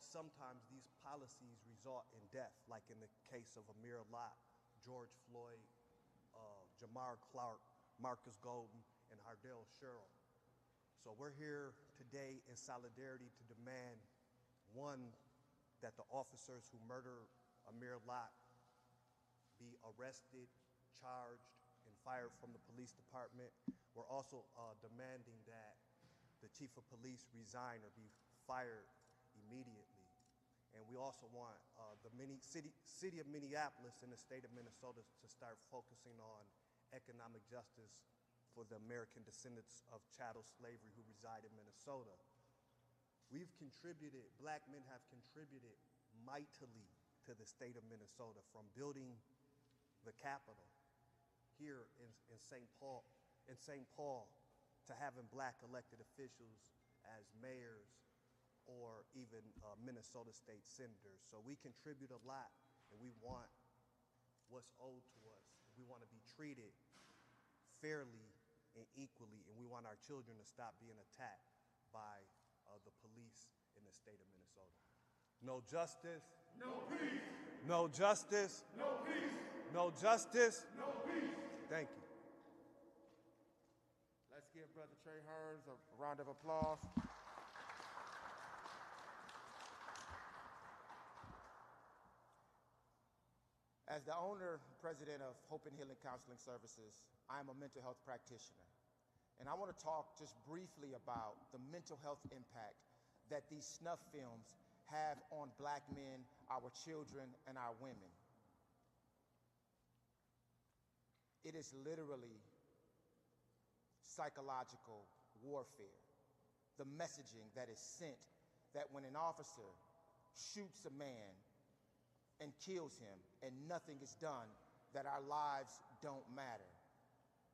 sometimes these policies result in death, like in the case of Amir Locke, George Floyd, Jamar Clark, Marcus Golden, and Hardell Sherrill. So we're here today in solidarity to demand, one, that the officers who murdered Amir Locke be arrested, charged, and fired from the police department. We're also demanding that the chief of police resign or be fired immediately. And we also want the city of Minneapolis and the state of Minnesota to start focusing on economic justice for the American descendants of chattel slavery who reside in Minnesota. We've contributed, black men have contributed mightily to the state of Minnesota, from building the Capitol here in St. Paul, to having black elected officials as mayors or even Minnesota state senators. So we contribute a lot, and we want what's owed to us. We want to be treated fairly and equally, and we want our children to stop being attacked by the police in the state of Minnesota. No justice. No peace. No justice. No peace. No justice. No peace. Thank you. Let's give Brother Trey Hearns a round of applause. As the owner and president of Hope and Healing Counseling Services, I am a mental health practitioner. And I want to talk just briefly about the mental health impact that these snuff films have on black men, our children, and our women. It is literally psychological warfare. The messaging that is sent that when an officer shoots a man and kills him and nothing is done, that our lives don't matter.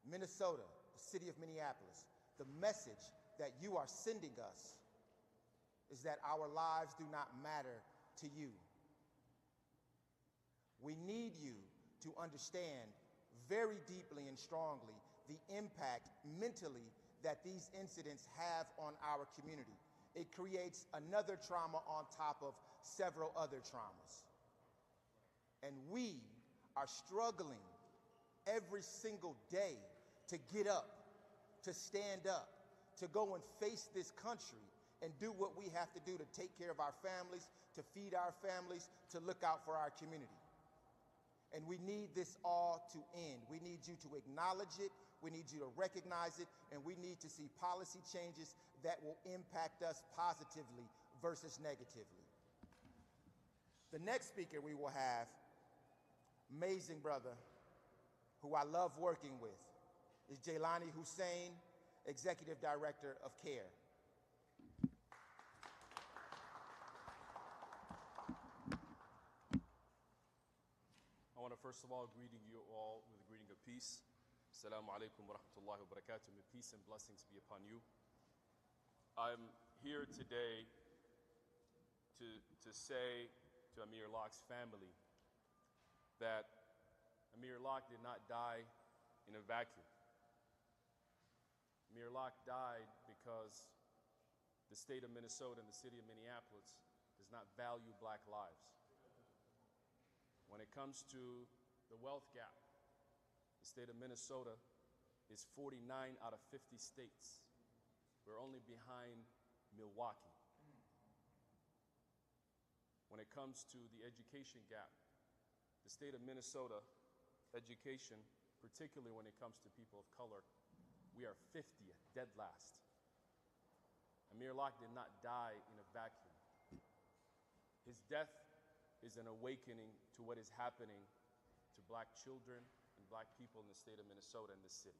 Minnesota, the city of Minneapolis, the message that you are sending us is that our lives do not matter to you. We need you to understand very deeply and strongly the impact mentally that these incidents have on our community. It creates another trauma on top of several other traumas. And we are struggling every single day to get up, to stand up, to go and face this country and do what we have to do to take care of our families, to feed our families, to look out for our community. And we need this all to end. We need you to acknowledge it, we need you to recognize it, and we need to see policy changes that will impact us positively versus negatively. The next speaker we will have, amazing brother, who I love working with, is Jaylani Hussein, Executive Director of CARE. I want to first of all greet you all with a greeting of peace. Assalamu alaikum wa rahmatullahi wa barakatuh. May peace and blessings be upon you. I'm here today to say to Amir Locke's family that Amir Locke did not die in a vacuum. Amir Locke died because the state of Minnesota and the city of Minneapolis does not value black lives. When it comes to the wealth gap, the state of Minnesota is 49 out of 50 states. We're only behind Milwaukee. When it comes to the education gap, the state of Minnesota education, particularly when it comes to people of color, we are 50th, dead last. Amir Locke did not die in a vacuum. His death is an awakening to what is happening to black children and black people in the state of Minnesota and this city.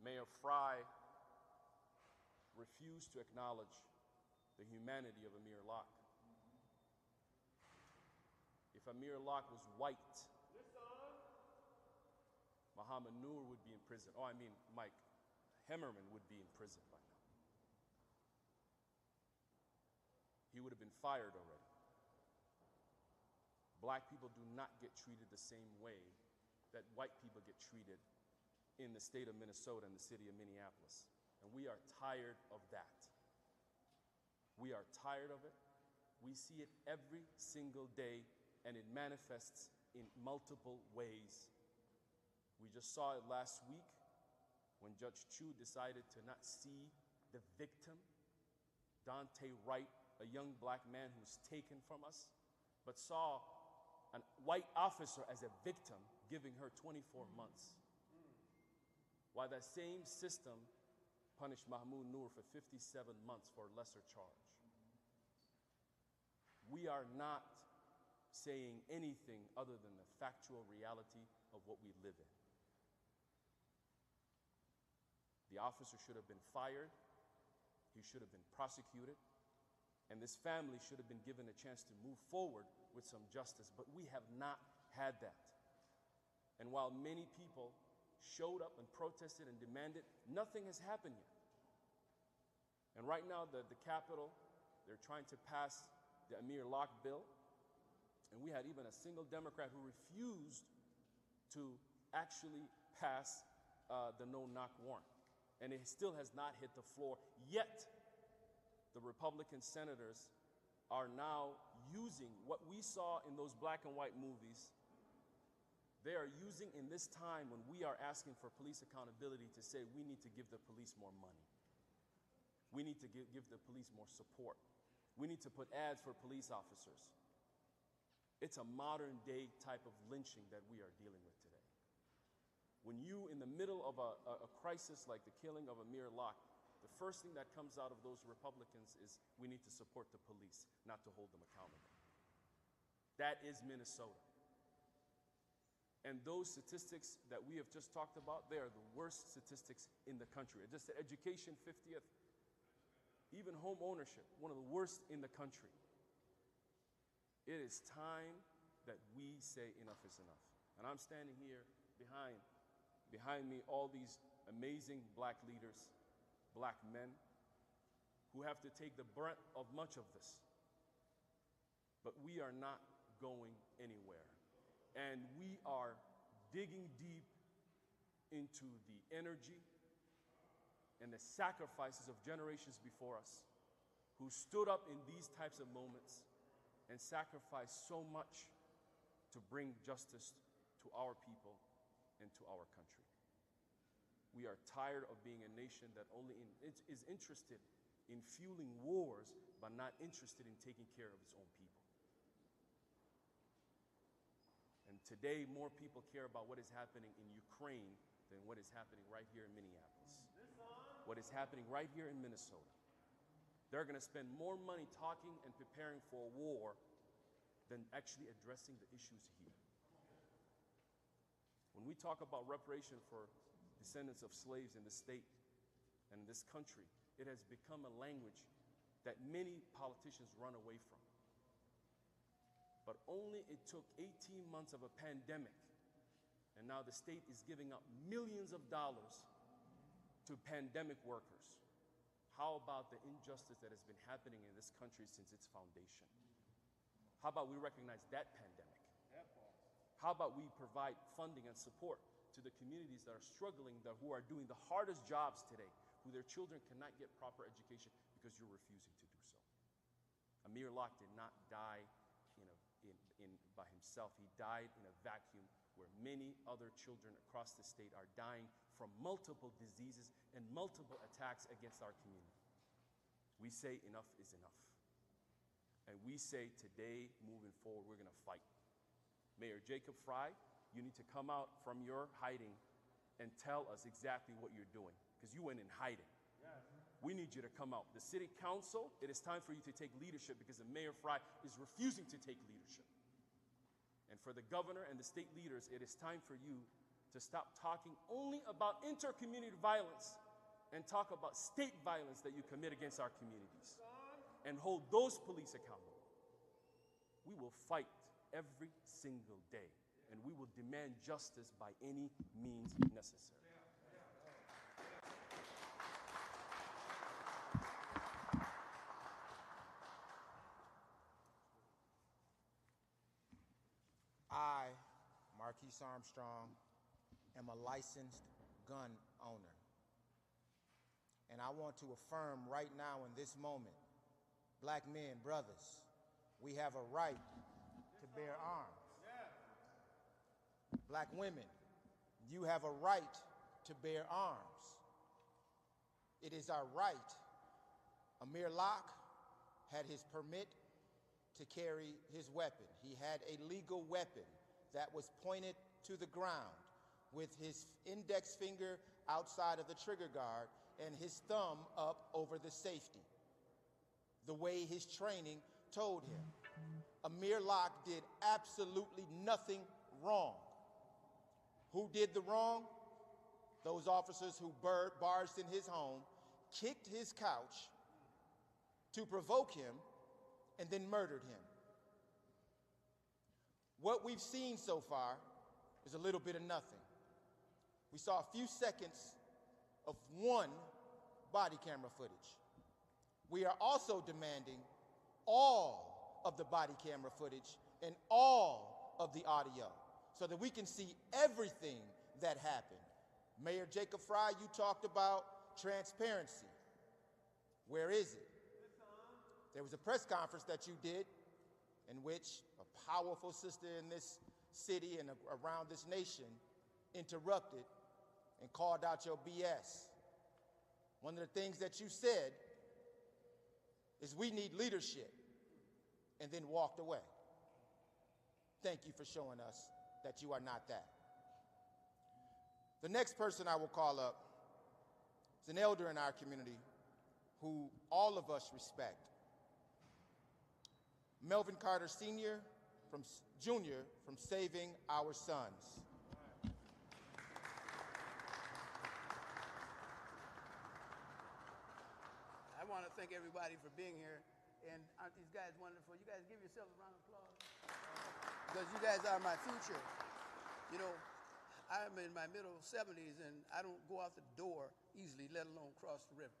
Mayor Fry refused to acknowledge the humanity of Amir Locke. If Amir Locke was white, Muhammad Nur would be in prison. Oh, I mean, Mike Hemmerman would be in prison by now. He would have been fired already. Black people do not get treated the same way that white people get treated in the state of Minnesota and the city of Minneapolis. And we are tired of that. We are tired of it. We see it every single day, and it manifests in multiple ways. We just saw it last week when Judge Chu decided to not see the victim, Dante Wright, a young black man who was taken from us, but saw a white officer as a victim, giving her 24 months. While that same system punished Mahmoud Noor for 57 months for a lesser charge. We are not saying anything other than the factual reality of what we live in. The officer should have been fired, he should have been prosecuted, and this family should have been given a chance to move forward with some justice, but we have not had that. And while many people showed up and protested and demanded, nothing has happened yet. And right now, the Capitol, they're trying to pass the Amir Locke bill, and we had even a single Democrat who refused to actually pass the no-knock warrant. And it still has not hit the floor, yet the Republican senators are now using what we saw in those black and white movies. They are using in this time when we are asking for police accountability to say we need to give the police more money. We need to give the police more support. We need to put ads for police officers. It's a modern day type of lynching that we are dealing with today. When you, in the middle of a crisis like the killing of Amir Locke, the first thing that comes out of those Republicans is we need to support the police, not to hold them accountable. That is Minnesota. And those statistics that we have just talked about, they are the worst statistics in the country. Just the education, 50th, even home ownership, one of the worst in the country. It is time that we say enough is enough. And I'm standing here behind me, all these amazing black leaders, black men, who have to take the brunt of much of this. But we are not going anywhere. And we are digging deep into the energy and the sacrifices of generations before us who stood up in these types of moments and sacrificed so much to bring justice to our people and to our country. We are tired of being a nation that is interested in fueling wars, but not interested in taking care of its own people. And today, more people care about what is happening in Ukraine than what is happening right here in Minneapolis, what is happening right here in Minnesota. They're going to spend more money talking and preparing for a war than actually addressing the issues here. When we talk about reparation for descendants of slaves in the state and in this country, it has become a language that many politicians run away from. But only it took 18 months of a pandemic, and now the state is giving up millions of dollars to pandemic workers. How about the injustice that has been happening in this country since its foundation? How about we recognize that pandemic? How about we provide funding and support to the communities that are struggling, who are doing the hardest jobs today, who their children cannot get proper education because you're refusing to do so? Amir Locke did not die by himself. He died in a vacuum where many other children across the state are dying from multiple diseases and multiple attacks against our community. We say enough is enough. And we say today, moving forward, we're going to fight. Mayor Jacob Fry, you need to come out from your hiding and tell us exactly what you're doing, because you went in hiding. Yes. We need you to come out. The city council, it is time for you to take leadership, because the Mayor Fry is refusing to take leadership. And for the governor and the state leaders, it is time for you to stop talking only about inter-community violence and talk about state violence that you commit against our communities and hold those police accountable. We will fight every single day, and we will demand justice by any means necessary. I, Marquise Armstrong, am a licensed gun owner. And I want to affirm right now in this moment, black men, brothers, We have a right to bear arms. Black women, you have a right to bear arms. It is our right. Amir Locke had his permit to carry his weapon. He had a legal weapon that was pointed to the ground with his index finger outside of the trigger guard and his thumb up over the safety, the way his training told him. Amir Locke did absolutely nothing wrong. Who did the wrong? Those officers who barged in his home, kicked his couch to provoke him, and then murdered him. What we've seen so far is a little bit of nothing. We saw a few seconds of one body camera footage. We are also demanding all of the body camera footage and all of the audio so that we can see everything that happened. Mayor Jacob Fry, you talked about transparency. Where is it? There was a press conference that you did in which a powerful sister in this city and around this nation interrupted and called out your BS. One of the things that you said is we need leadership, and then walked away. Thank you for showing us that you are not that. The next person I will call up is an elder in our community who all of us respect. Melvin Carter Jr. from Saving Our Sons. I want to thank everybody for being here. And aren't these guys wonderful? You guys give yourselves a round of applause. Because you guys are my future. You know, I'm in my middle 70s and I don't go out the door easily, let alone cross the river.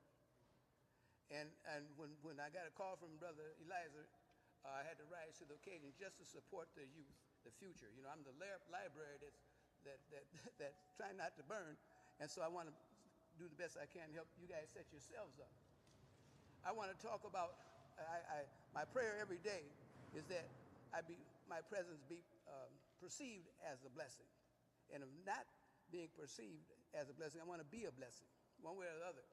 And when I got a call from Brother Eliza, I had to rise to the occasion just to support the youth, the future. You know, I'm the library that's trying not to burn. And so I want to do the best I can to help you guys set yourselves up. I want to talk about, my prayer every day is that my presence be perceived as a blessing. And if not being perceived as a blessing, I want to be a blessing, one way or the other.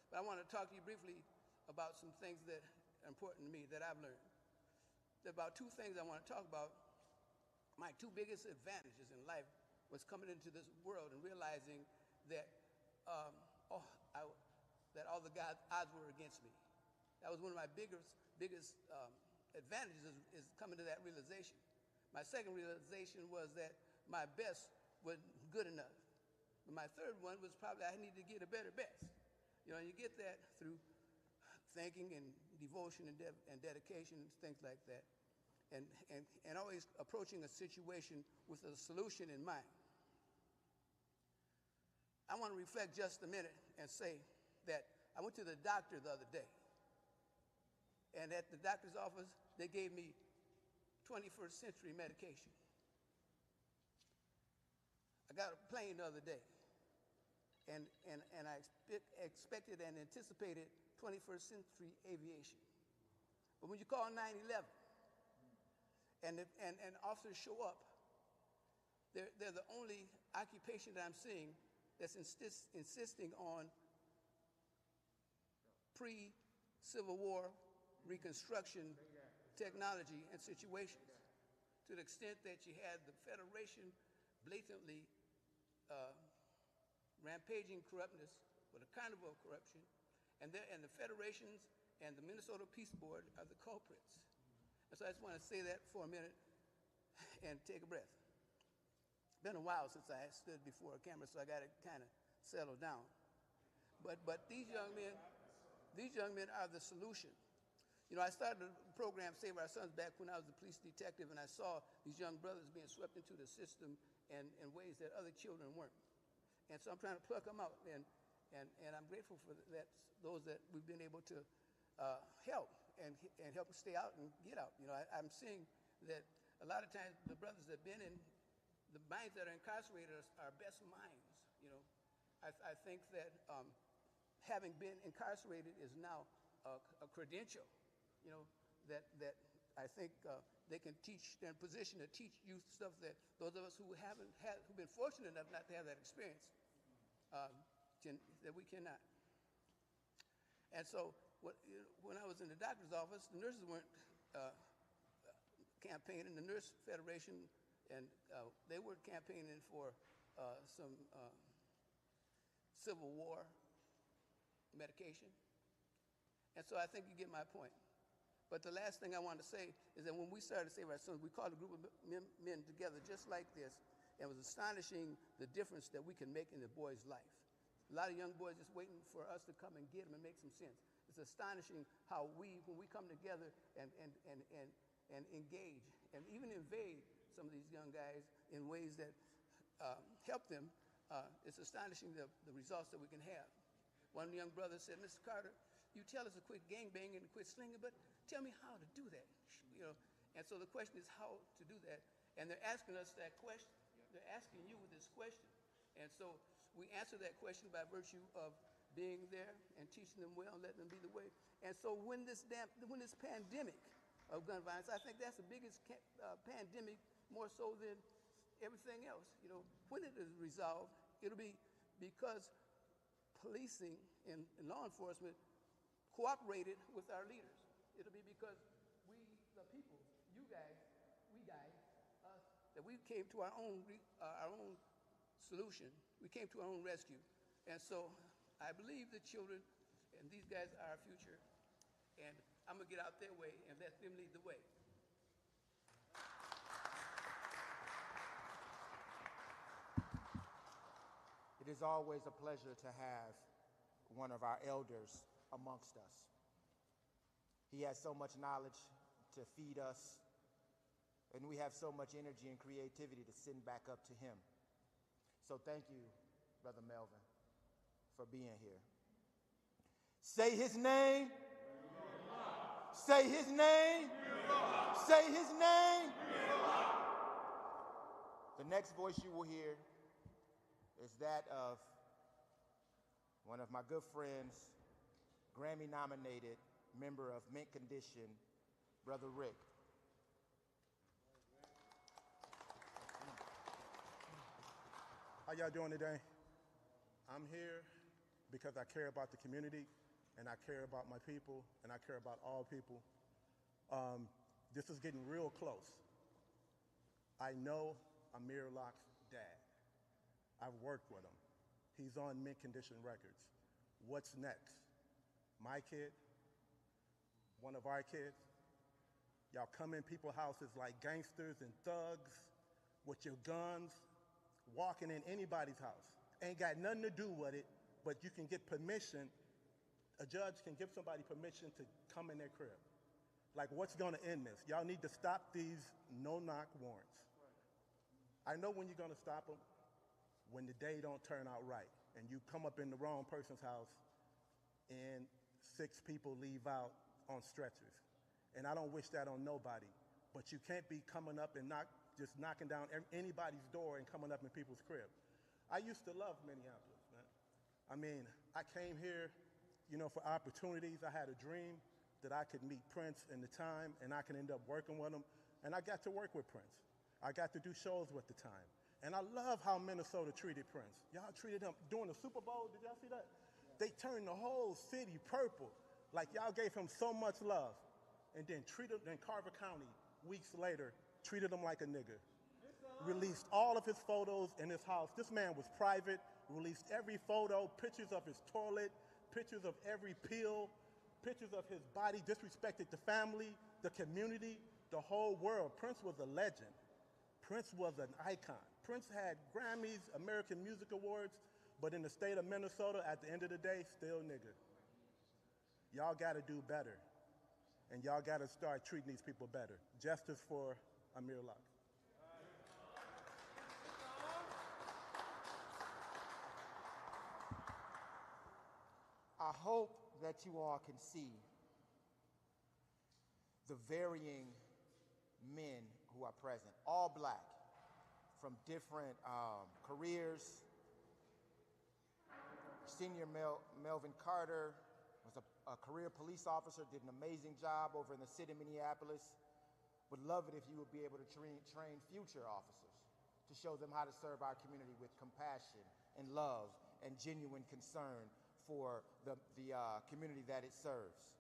But I want to talk to you briefly about some things that are important to me that I've learned. There are about two things I want to talk about. My two biggest advantages in life was coming into this world and realizing that that all the odds were against me. That was one of my biggest advantages is coming to that realization. My second realization was that my best was good enough. But my third one was probably I need to get a better best. You know, you get that through thinking and devotion and dedication and things like that. And always approaching a situation with a solution in mind. I want to reflect just a minute and say that I went to the doctor the other day. And at the doctor's office, they gave me 21st century medication. I got a plane the other day, and I expected and anticipated 21st century aviation. But when you call 911, and officers show up, they're the only occupation that I'm seeing that's insisting on pre-Civil War Reconstruction technology and situations, to the extent that you had the Federation blatantly rampaging corruptness with a carnival of corruption, and the Federations and the Minnesota Peace Board are the culprits. And so I just want to say that for a minute and take a breath. It's been a while since I stood before a camera, so I got to kind of settle down. But these young men are the solution. You know, I started a program, Save Our Sons, back when I was a police detective, and I saw these young brothers being swept into the system in ways that other children weren't. And so I'm trying to pluck them out, and I'm grateful for that, those that we've been able to help and help them stay out and get out. You know, I'm seeing that a lot of times the brothers that have been in, the minds that are incarcerated are best minds. You know, I think that having been incarcerated is now a credential. You know, that I think they can teach, they're in position to teach youth stuff that those of us who've been fortunate enough not to have that experience, that we cannot. And so when I was in the doctor's office, the nurses weren't campaigning, the Nurse Federation, and they were campaigning for some Civil War medication. And so I think you get my point. But the last thing I want to say is that when we started to Save Our Sons, we called a group of men together just like this, and it was astonishing the difference that we can make in a boy's life. A lot of young boys just waiting for us to come and get them and make some sense. It's astonishing how when we come together and engage and even invade some of these young guys in ways that help them, it's astonishing the results that we can have. One of the young brothers said, "Mr. Carter, you tell us to quit gangbanging and quit slinging, but tell me how to do that." And so the question is how to do that. And they're asking us that question. They're asking you this question. And so we answer that question by virtue of being there and teaching them well and letting them be the way. And so when this pandemic of gun violence, I think that's the biggest pandemic, more so than everything else. When it is resolved, it'll be because policing and law enforcement cooperated with our leaders. It'll be because we, the people, you guys, us, that we came to our own solution. We came to our own rescue. And so I believe the children and these guys are our future. And I'm going to get out their way and let them lead the way. It is always a pleasure to have one of our elders amongst us. He has so much knowledge to feed us, and we have so much energy and creativity to send back up to him. So thank you, Brother Melvin, for being here. Say his name. Say his name. Say his name. The next voice you will hear is that of one of my good friends, Grammy-nominated member of Mint Condition, Brother Rick. How y'all doing today? I'm here because I care about the community, and I care about my people, and I care about all people. This is getting real close. I know Amir Locke's dad. I've worked with him. He's on Mint Condition Records. What's next? My kid? One of our kids? Y'all come in people's houses like gangsters and thugs with your guns, walking in anybody's house. Ain't got nothing to do with it, but you can get permission. A judge can give somebody permission to come in their crib. Like, what's gonna end this? Y'all need to stop these no-knock warrants. I know when you're gonna stop them, when the day don't turn out right, and you come up in the wrong person's house, and 6 people leave out on stretchers. And I don't wish that on nobody, but you can't be coming up and just knocking down anybody's door and coming up in people's crib. I used to love Minneapolis, man. I mean, I came here, for opportunities. I had a dream that I could meet Prince in the time, and I could end up working with him. And I got to work with Prince. I got to do shows with the time. And I love how Minnesota treated Prince. Y'all treated him during the Super Bowl. Did y'all see that? They turned the whole city purple. Like, y'all gave him so much love. And then Carver County, weeks later, treated him like a nigga. Released all of his photos in his house. This man was private, released every photo, pictures of his toilet, pictures of every pill, pictures of his body, disrespected the family, the community, the whole world. Prince was a legend. Prince was an icon. Prince had Grammys, American Music Awards, but in the state of Minnesota, at the end of the day, still nigga. Y'all gotta do better. And y'all gotta start treating these people better. Justice for Amir Locke. I hope that you all can see the varying men who are present, all black, from different careers. Senior Melvin Carter was a career police officer, did an amazing job over in the city of Minneapolis. Would love it if you would be able to train future officers to show them how to serve our community with compassion and love and genuine concern for the community that it serves.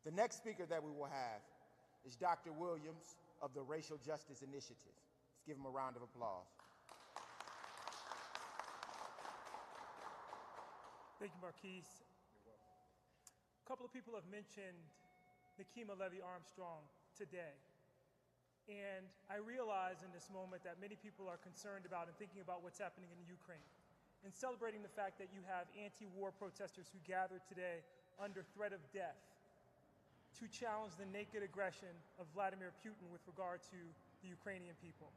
The next speaker that we will have is Dr. Williams of the Racial Justice Initiative. Let's give him a round of applause. Thank you, Marquise. A couple of people have mentioned Nikema Levy Armstrong today. And I realize in this moment that many people are concerned about and thinking about what's happening in Ukraine and celebrating the fact that you have anti-war protesters who gathered today under threat of death to challenge the naked aggression of Vladimir Putin with regard to the Ukrainian people.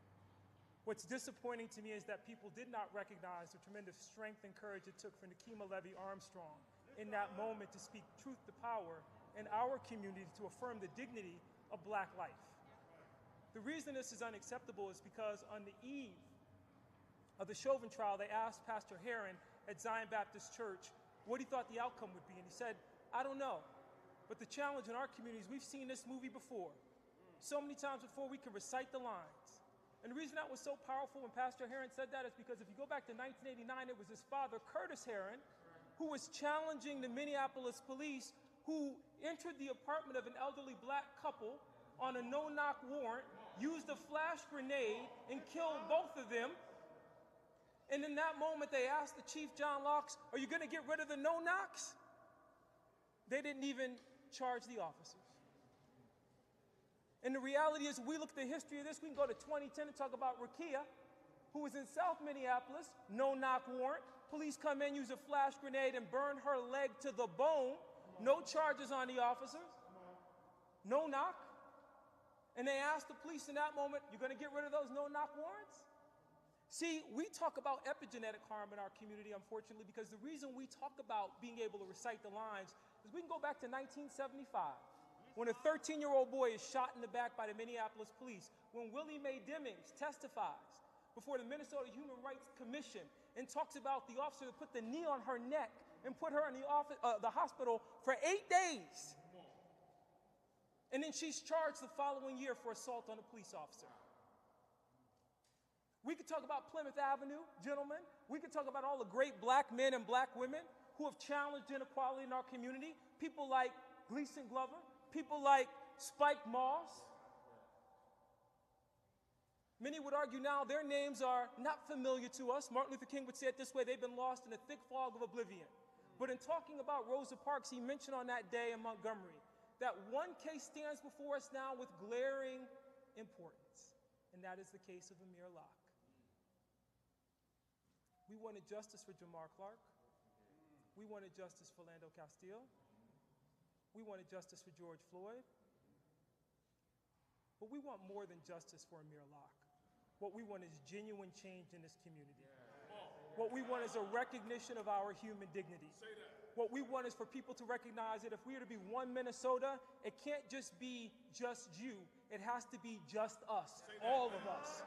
What's disappointing to me is that people did not recognize the tremendous strength and courage it took for Nikema Levy Armstrong in that moment to speak truth to power in our community to affirm the dignity of black life. The reason this is unacceptable is because on the eve of the Chauvin trial, they asked Pastor Heron at Zion Baptist Church what he thought the outcome would be. And he said, I don't know. But the challenge in our communities, we've seen this movie before. So many times before we can recite the lines. And the reason that was so powerful when Pastor Heron said that is because if you go back to 1989, it was his father, Curtis Heron, who was challenging the Minneapolis police who entered the apartment of an elderly black couple on a no-knock warrant, used a flash grenade, and killed both of them. And in that moment, they asked the Chief John Locke, are you going to get rid of the no-knocks? They didn't even charge the officers. And the reality is, we look at the history of this, we can go to 2010 and talk about Rakia, who was in South Minneapolis, no-knock warrant. Police come in, use a flash grenade, and burn her leg to the bone. No charges on the officers. No knock. And they asked the police in that moment, you're going to get rid of those no-knock warrants? See, we talk about epigenetic harm in our community, unfortunately, because the reason we talk about being able to recite the lines is we can go back to 1975, when a 13-year-old boy is shot in the back by the Minneapolis police, when Willie Mae Demings testifies before the Minnesota Human Rights Commission and talks about the officer that put the knee on her neck and put her in the hospital for 8 days. And then she's charged the following year for assault on a police officer. We could talk about Plymouth Avenue, gentlemen. We could talk about all the great black men and black women who have challenged inequality in our community. People like Gleason Glover, people like Spike Moss. Many would argue now their names are not familiar to us. Martin Luther King would say it this way, they've been lost in a thick fog of oblivion. But in talking about Rosa Parks, he mentioned on that day in Montgomery that one case stands before us now with glaring importance, and that is the case of Amir Locke. We wanted justice for Jamar Clark. We wanted justice for Philando Castile. We wanted justice for George Floyd. But we want more than justice for Amir Locke. What we want is genuine change in this community. What we want is a recognition of our human dignity. What we want is for people to recognize that if we are to be one Minnesota, it can't just be just you. It has to be just us, all of us.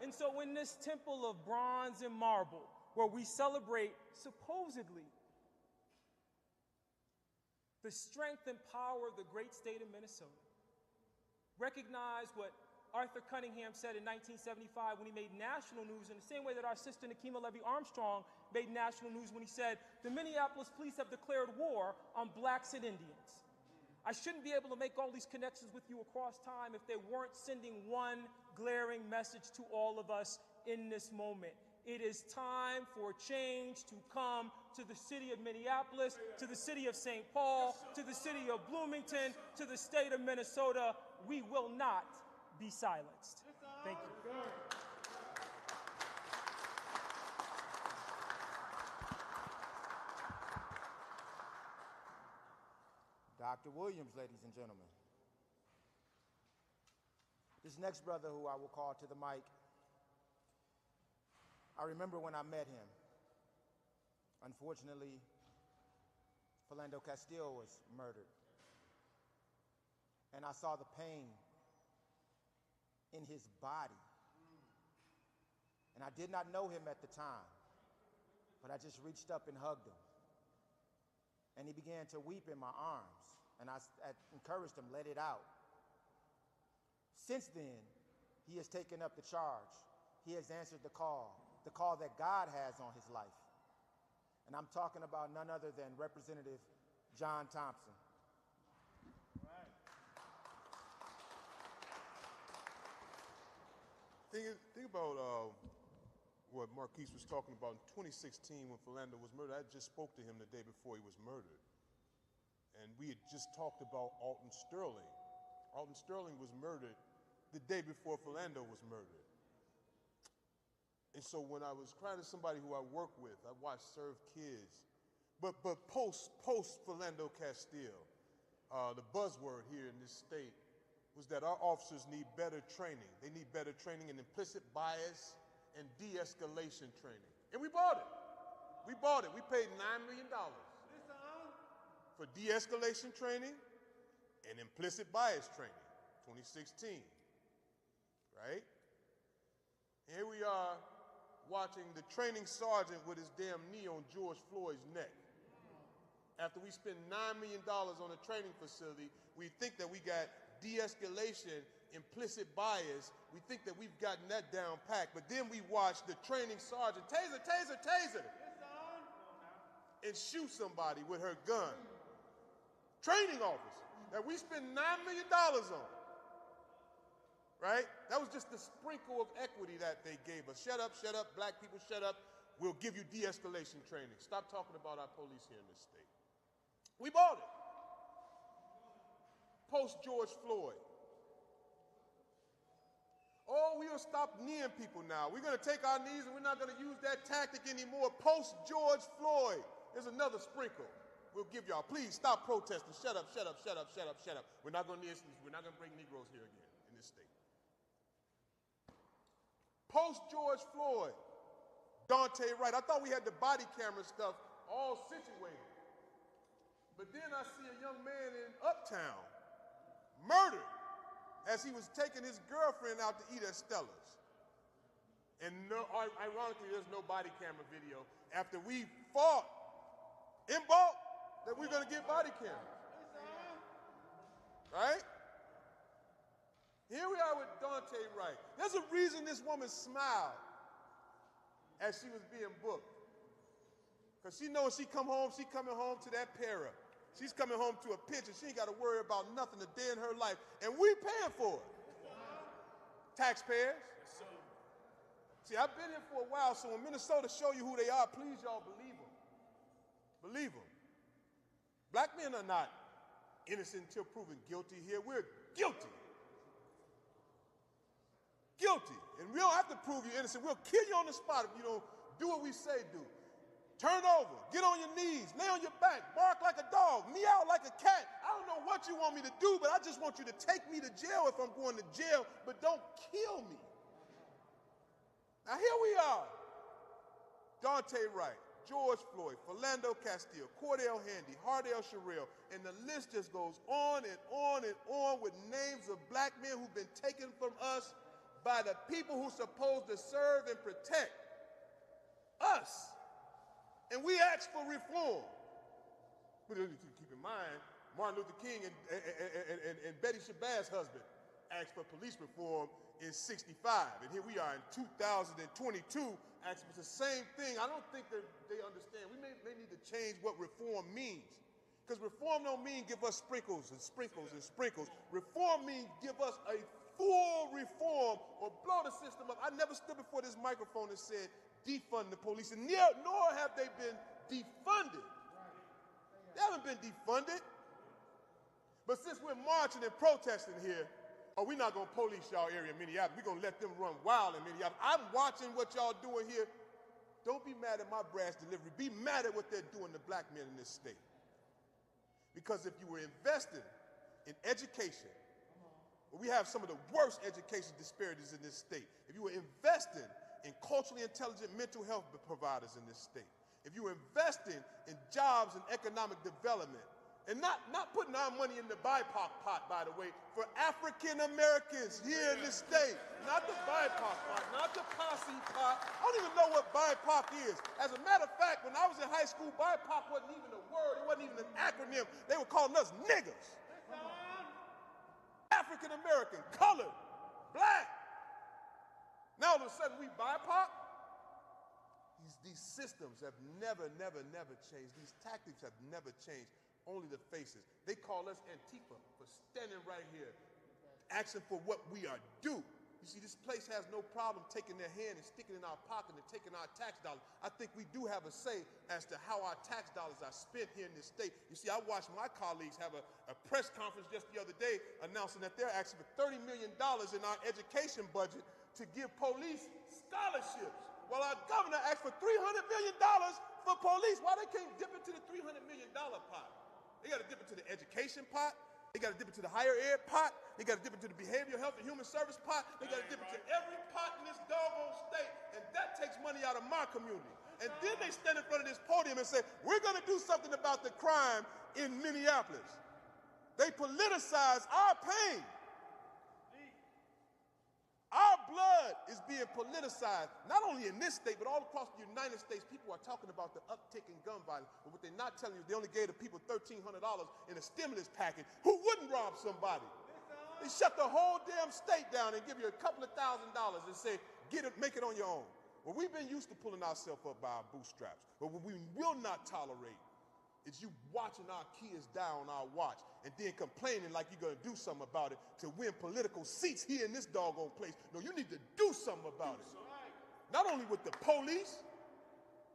And so in this temple of bronze and marble, where we celebrate, supposedly, the strength and power of the great state of Minnesota, recognize what Arthur Cunningham said in 1975 when he made national news in the same way that our sister Nikema Levy Armstrong made national news when he said, the Minneapolis police have declared war on blacks and Indians. I shouldn't be able to make all these connections with you across time if they weren't sending one glaring message to all of us in this moment. It is time for change to come to the city of Minneapolis, to the city of St. Paul, to the city of Bloomington, to the state of Minnesota. We will not be silenced. Thank you. Dr. Williams, ladies and gentlemen. This next brother who I will call to the mic, I remember when I met him. Unfortunately, Philando Castile was murdered. And I saw the pain in his body. And I did not know him at the time, but I just reached up and hugged him. And he began to weep in my arms. And I encouraged him, let it out. Since then, he has taken up the charge. He has answered the call that God has on his life. And I'm talking about none other than Representative John Thompson. Think about what Marquise was talking about in 2016 when Philando was murdered. I just spoke to him the day before he was murdered. And we had just talked about Alton Sterling. Alton Sterling was murdered the day before Philando was murdered. And so when I was crying to somebody who I work with, I watched Serve Kids. But post Philando Castile, the buzzword here in this state was that our officers need better training. They need better training in implicit bias and de-escalation training. And we bought it. We bought it. We paid $9 million for de-escalation training and implicit bias training, 2016, right? Here we are watching the training sergeant with his damn knee on George Floyd's neck. After we spend $9 million on a training facility, we think that we got de-escalation, implicit bias. We think that we've gotten that down packed, but then we watch the training sergeant taser, and shoot somebody with her gun. Training officer that we spend $9 million on, right? That was just the sprinkle of equity that they gave us. Shut up, black people, shut up. We'll give you de-escalation training. Stop talking about our police here in this state. We bought it. Post George Floyd. Oh, we'll stop kneeing people now. We're going to take our knees and we're not going to use that tactic anymore. Post George Floyd. There's another sprinkle. We'll give y'all. Please stop protesting. Shut up. We're not going to bring Negroes here again in this state. Post George Floyd. Dante Wright. I thought we had the body camera stuff all situated. But then I see a young man in Uptown murdered as he was taking his girlfriend out to eat at Stella's. And ironically, there's no body camera video after we fought in bulk that we're going to get body cameras. Right? Here we are with Dante Wright. There's a reason this woman smiled as she was being booked. Because she knows she coming home to that para. She's coming home to a pitch and she ain't got to worry about nothing a day in her life. And we paying for it. Taxpayers. See, I've been here for a while, so when Minnesota show you who they are, please y'all believe them. Believe them. Black men are not innocent until proven guilty here. We're guilty. Guilty. And we don't have to prove you innocent. We'll kill you on the spot if you don't do what we say do. Turn over, get on your knees, lay on your back, bark like a dog, meow like a cat. I don't know what you want me to do, but I just want you to take me to jail if I'm going to jail, but don't kill me. Now here we are. Dante Wright, George Floyd, Philando Castile, Cordell Handy, Hardell Sherrill, and the list just goes on and on and on with names of black men who've been taken from us by the people who're supposed to serve and protect us. And we ask for reform. But keep in mind, Martin Luther King and Betty Shabazz' husband asked for police reform in '65. And here we are in 2022 asking for the same thing. I don't think that they understand. We may need to change what reform means. Because reform don't mean give us sprinkles and sprinkles and sprinkles. Reform means give us a full reform or blow the system up. I never stood before this microphone and said, defund the police, and nor have they been defunded. They haven't been defunded. But since we're marching and protesting here, we're not going to police y'all area in Minneapolis. We're going to let them run wild in Minneapolis. I'm watching what y'all doing here. Don't be mad at my brass delivery. Be mad at what they're doing to black men in this state. Because if you were investing in education, we have some of the worst education disparities in this state. If you were investing in culturally intelligent mental health providers in this state, if you were investing in jobs and economic development, and not putting our money in the BIPOC pot, by the way, for African Americans here in this state, not the BIPOC pot, not the posse pot. I don't even know what BIPOC is. As a matter of fact, when I was in high school, BIPOC wasn't even a word. It wasn't even an acronym. They were calling us niggas. African American, colored, black. Now all of a sudden we BIPOC? These systems have never changed. These tactics have never changed, only the faces. They call us Antifa for standing right here, asking for what we are due. You see, this place has no problem taking their hand and sticking it in our pocket and taking our tax dollars. I think we do have a say as to how our tax dollars are spent here in this state. You see, I watched my colleagues have a press conference just the other day announcing that they're asking for $30 million in our education budget to give police scholarships, while our governor asked for $300 million for police. Why they can't dip into the $300 million pot? They got to dip into the education pot. They got to dip into the higher ed pot. They got to dip into the behavioral health and human service pot. They got to dip into every pot in this doggone state, and that takes money out of my community. And then they stand in front of this podium and say, we're going to do something about the crime in Minneapolis. They politicize our pain. Our blood is being politicized, not only in this state, but all across the United States. People are talking about the uptick in gun violence, but what they're not telling you, they only gave the people $1,300 in a stimulus package. Who wouldn't rob somebody? They shut the whole damn state down and give you a couple of $1,000 and say, get it, make it on your own. Well, we've been used to pulling ourselves up by our bootstraps, but what we will not tolerate is you watching our kids die on our watch and then complaining like you're going to do something about it to win political seats here in this doggone place. No, you need to do something about it. Not only with the police,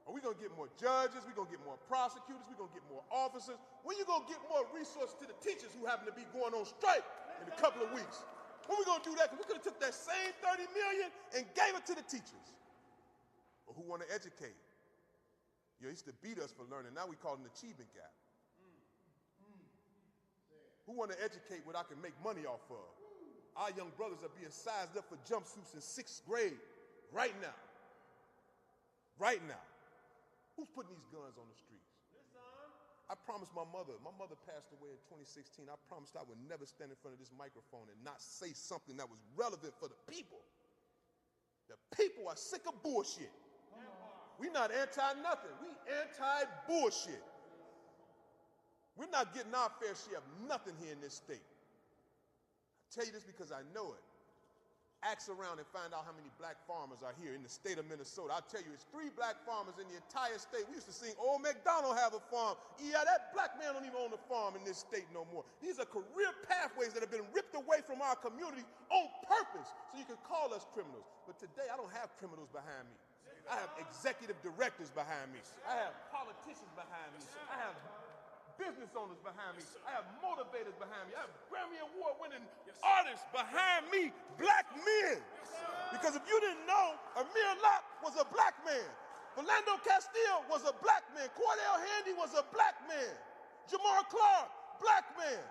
are we going to get more judges, we're going to get more prosecutors, we're going to get more officers. When you going to get more resources to the teachers who happen to be going on strike in a couple of weeks? When we going to do that? Because we could have took that same $30 million and gave it to the teachers. But who want to educate? You used to beat us for learning. Now we call it an achievement gap. Who want to educate what I can make money off of? Our young brothers are being sized up for jumpsuits in 6th grade right now. Right now. Who's putting these guns on the streets? I promised my mother passed away in 2016. I promised I would never stand in front of this microphone and not say something that was relevant for the people. The people are sick of bullshit. We're not anti-nothing. We anti-bullshit. We're not getting our fair share of nothing here in this state. I tell you this because I know it. Ask around and find out how many black farmers are here in the state of Minnesota. I'll tell you, it's 3 black farmers in the entire state. We used to sing, Old MacDonald have a farm. Yeah, that black man don't even own a farm in this state no more. These are career pathways that have been ripped away from our community on purpose so you can call us criminals. But today, I don't have criminals behind me. I have executive directors behind me. I have politicians behind me. I have business owners behind me. I have motivators behind me. I have Grammy Award-winning artists behind me, black men. Because if you didn't know, Amir Locke was a black man. Philando Castile was a black man. Cordell Handy was a black man. Jamar Clark, black man.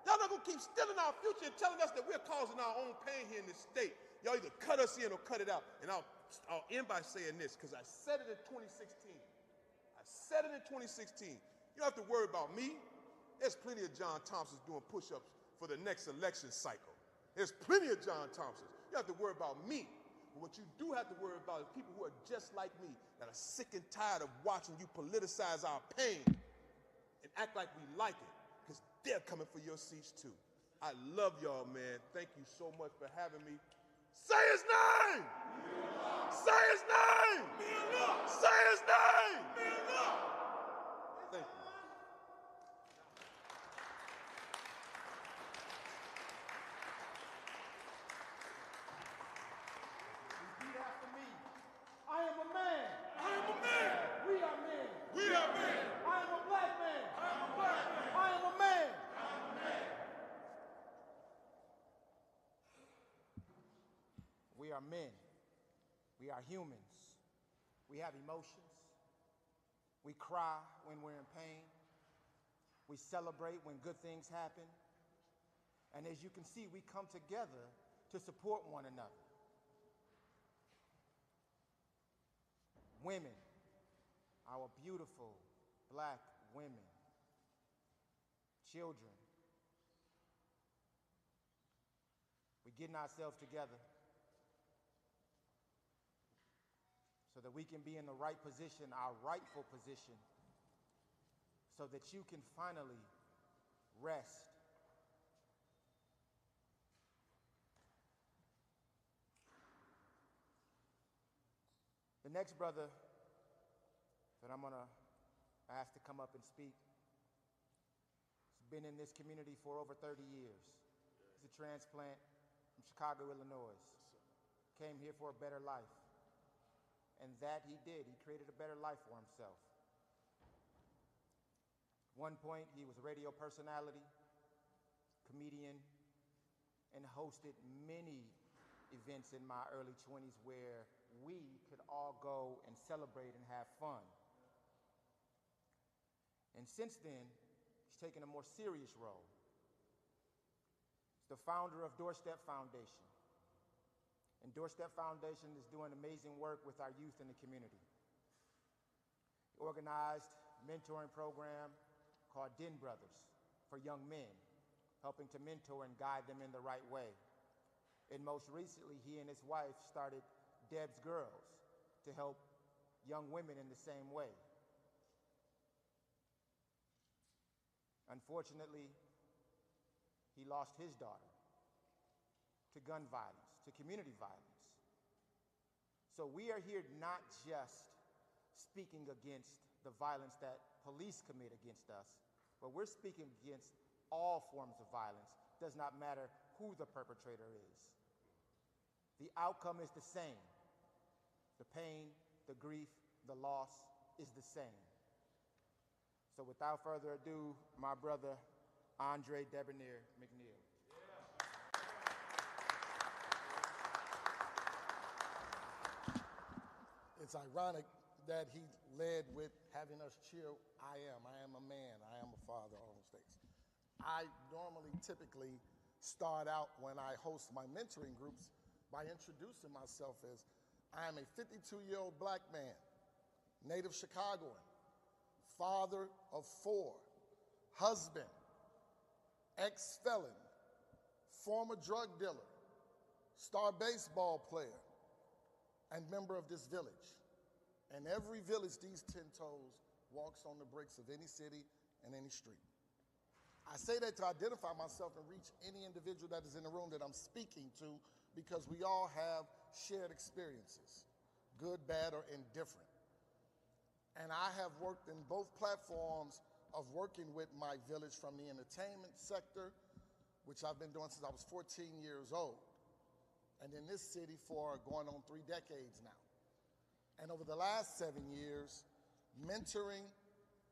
Y'all not gonna keep stealing our future and telling us that we're causing our own pain here in this state. Y'all either cut us in or cut it out. And I'll end by saying this, because I said it in 2016. I said it in 2016. You don't have to worry about me. There's plenty of John Thompsons doing push-ups for the next election cycle. There's plenty of John Thompsons. You don't have to worry about me. But what you do have to worry about is people who are just like me, that are sick and tired of watching you politicize our pain and act like we like it, because they're coming for your seats too. I love y'all, man. Thank you so much for having me. Say his name! Say his name! Say his name! Thank you. Repeat after me. I am a man. I am a man. We are men. We are men. I am a black man. I am a black man. I am a man. I am a man. We are men. We are humans. We have emotions. We cry when we're in pain. We celebrate when good things happen. And as you can see, we come together to support one another. Women, our beautiful black women, children, we're getting ourselves together so that we can be in the right position, our rightful position, so that you can finally rest The next brother that I'm going to ask to come up and speak has been in this community for over 30 years. He's a transplant from Chicago, Illinois. Came here for a better life. And that he did. He created a better life for himself. At one point, he was a radio personality, comedian, and hosted many events in my early 20s where we could all go and celebrate and have fun. And since then, he's taken a more serious role. He's the founder of Doorstep Foundation. And Doorstep Foundation is doing amazing work with our youth in the community. He organized a mentoring program called Den Brothers for young men, helping to mentor and guide them in the right way. And most recently, he and his wife started Deb's Girls to help young women in the same way. Unfortunately, he lost his daughter to gun violence, to community violence. So we are here not just speaking against the violence that police commit against us, but we're speaking against all forms of violence. Does not matter who the perpetrator is. The outcome is the same. The pain, the grief, the loss is the same. So without further ado, my brother, Andre Debonair McNeil. It's ironic that he led with having us cheer, I am a man, I am a father, all those things. I normally typically start out when I host my mentoring groups by introducing myself as I am a 52-year-old black man, native Chicagoan, father of 4, husband, ex-felon, former drug dealer, star baseball player, and member of this village. And every village these 10 toes walks on the bricks of any city and any street. I say that to identify myself and reach any individual that is in the room that I'm speaking to, because we all have shared experiences, good, bad, or indifferent. And I have worked in both platforms of working with my village, from the entertainment sector, which I've been doing since I was 14 years old, and in this city for going on 3 decades now. And over the last 7 years, mentoring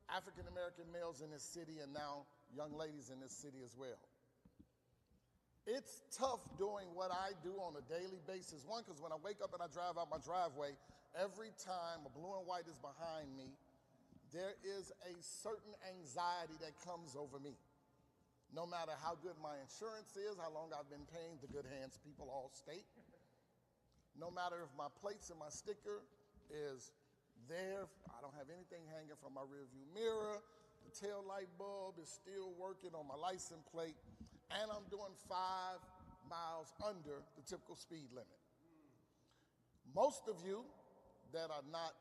African-American males in this city, and now young ladies in this city as well. It's tough doing what I do on a daily basis. One, because when I wake up and I drive out my driveway, every time a blue and white is behind me, there is a certain anxiety that comes over me. No matter how good my insurance is, how long I've been paying, the good hands people all state. No matter if my plates and my sticker is there, I don't have anything hanging from my rearview mirror, the tail light bulb is still working on my license plate, and I'm doing 5 miles under the typical speed limit. Most of you that are not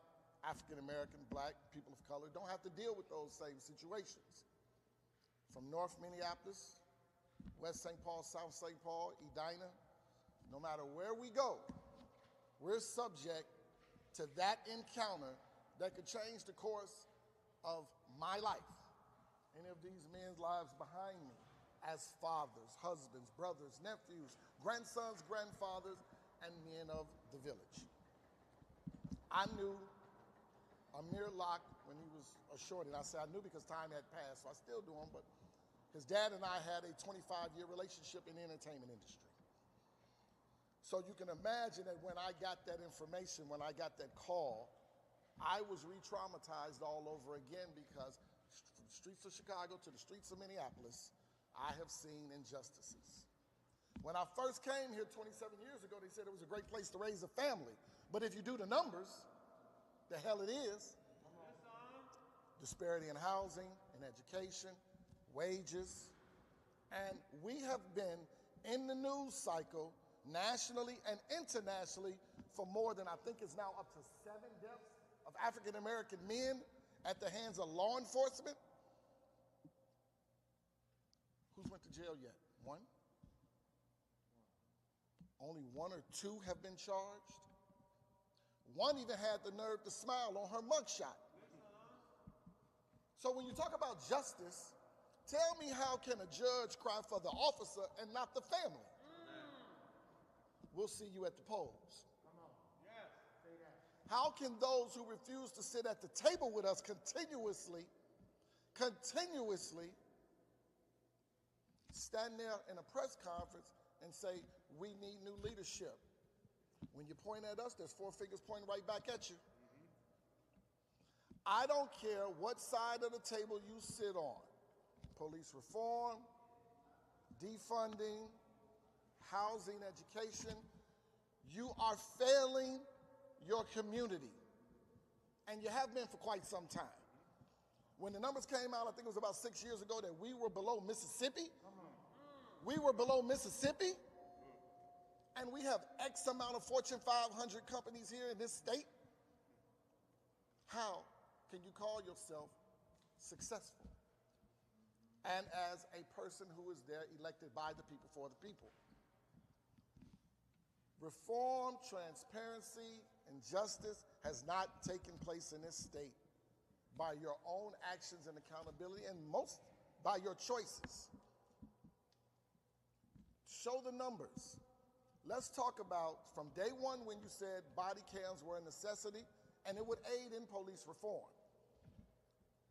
African American, black, people of color, don't have to deal with those same situations. From North Minneapolis, West St. Paul, South St. Paul, Edina, no matter where we go, we're subject to that encounter that could change the course of my life, any of these men's lives behind me, as fathers, husbands, brothers, nephews, grandsons, grandfathers, and men of the village. I knew Amir Locke when he was a shorty, and I say I knew because time had passed, so I still do him, but his dad and I had a 25-year relationship in the entertainment industry. So you can imagine that when I got that information, when I got that call, I was re-traumatized all over again, because from the streets of Chicago to the streets of Minneapolis, I have seen injustices. When I first came here 27 years ago, they said it was a great place to raise a family. But if you do the numbers, the hell it is. Disparity in housing, in education, wages. And we have been in the news cycle nationally and internationally for more than, I think it's now up to 7 deaths of African American men at the hands of law enforcement. Who's went to jail yet? 1? Only 1 or 2 have been charged. One even had the nerve to smile on her mugshot. So when you talk about justice, tell me how can a judge cry for the officer and not the family? We'll see you at the polls. How can those who refuse to sit at the table with us continuously stand there in a press conference and say, we need new leadership? When you point at us, there's four fingers pointing right back at you. I don't care what side of the table you sit on. Police reform, defunding, housing, education. You are failing your community. And you have been for quite some time. When the numbers came out, I think it was about 6 years ago, that we were below Mississippi. We were below Mississippi. And we have X amount of Fortune 500 companies here in this state. How can you call yourself successful? And as a person who is there elected by the people for the people. Reform, transparency, and justice has not taken place in this state by your own actions and accountability, and most by your choices. Show the numbers. Let's talk about from day one when you said body cams were a necessity and it would aid in police reform.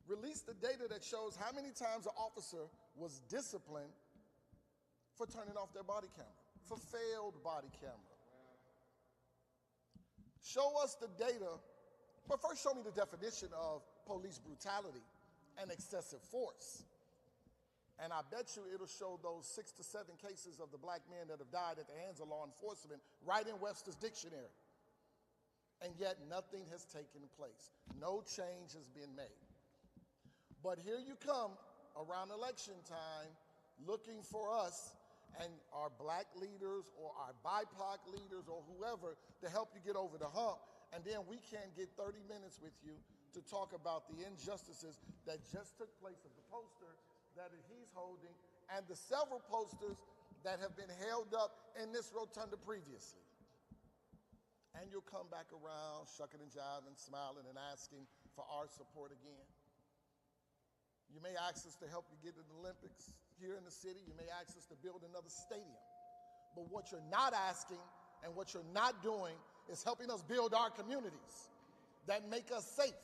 Release the data that shows how many times an officer was disciplined for turning off their body camera, for failed body camera. Show us the data, but first show me the definition of police brutality and excessive force. And I bet you it'll show those 6 to 7 cases of the black men that have died at the hands of law enforcement right in Webster's dictionary. And yet nothing has taken place. No change has been made. But here you come around election time looking for us and our black leaders or our BIPOC leaders or whoever to help you get over the hump. And then we can't get 30 minutes with you to talk about the injustices that just took place of the poster that he's holding and the several posters that have been held up in this rotunda previously. And you'll come back around shucking and jiving, smiling and asking for our support again. You may ask us to help you get to the Olympics here in the city. You may ask us to build another stadium. But what you're not asking and what you're not doing is helping us build our communities that make us safe,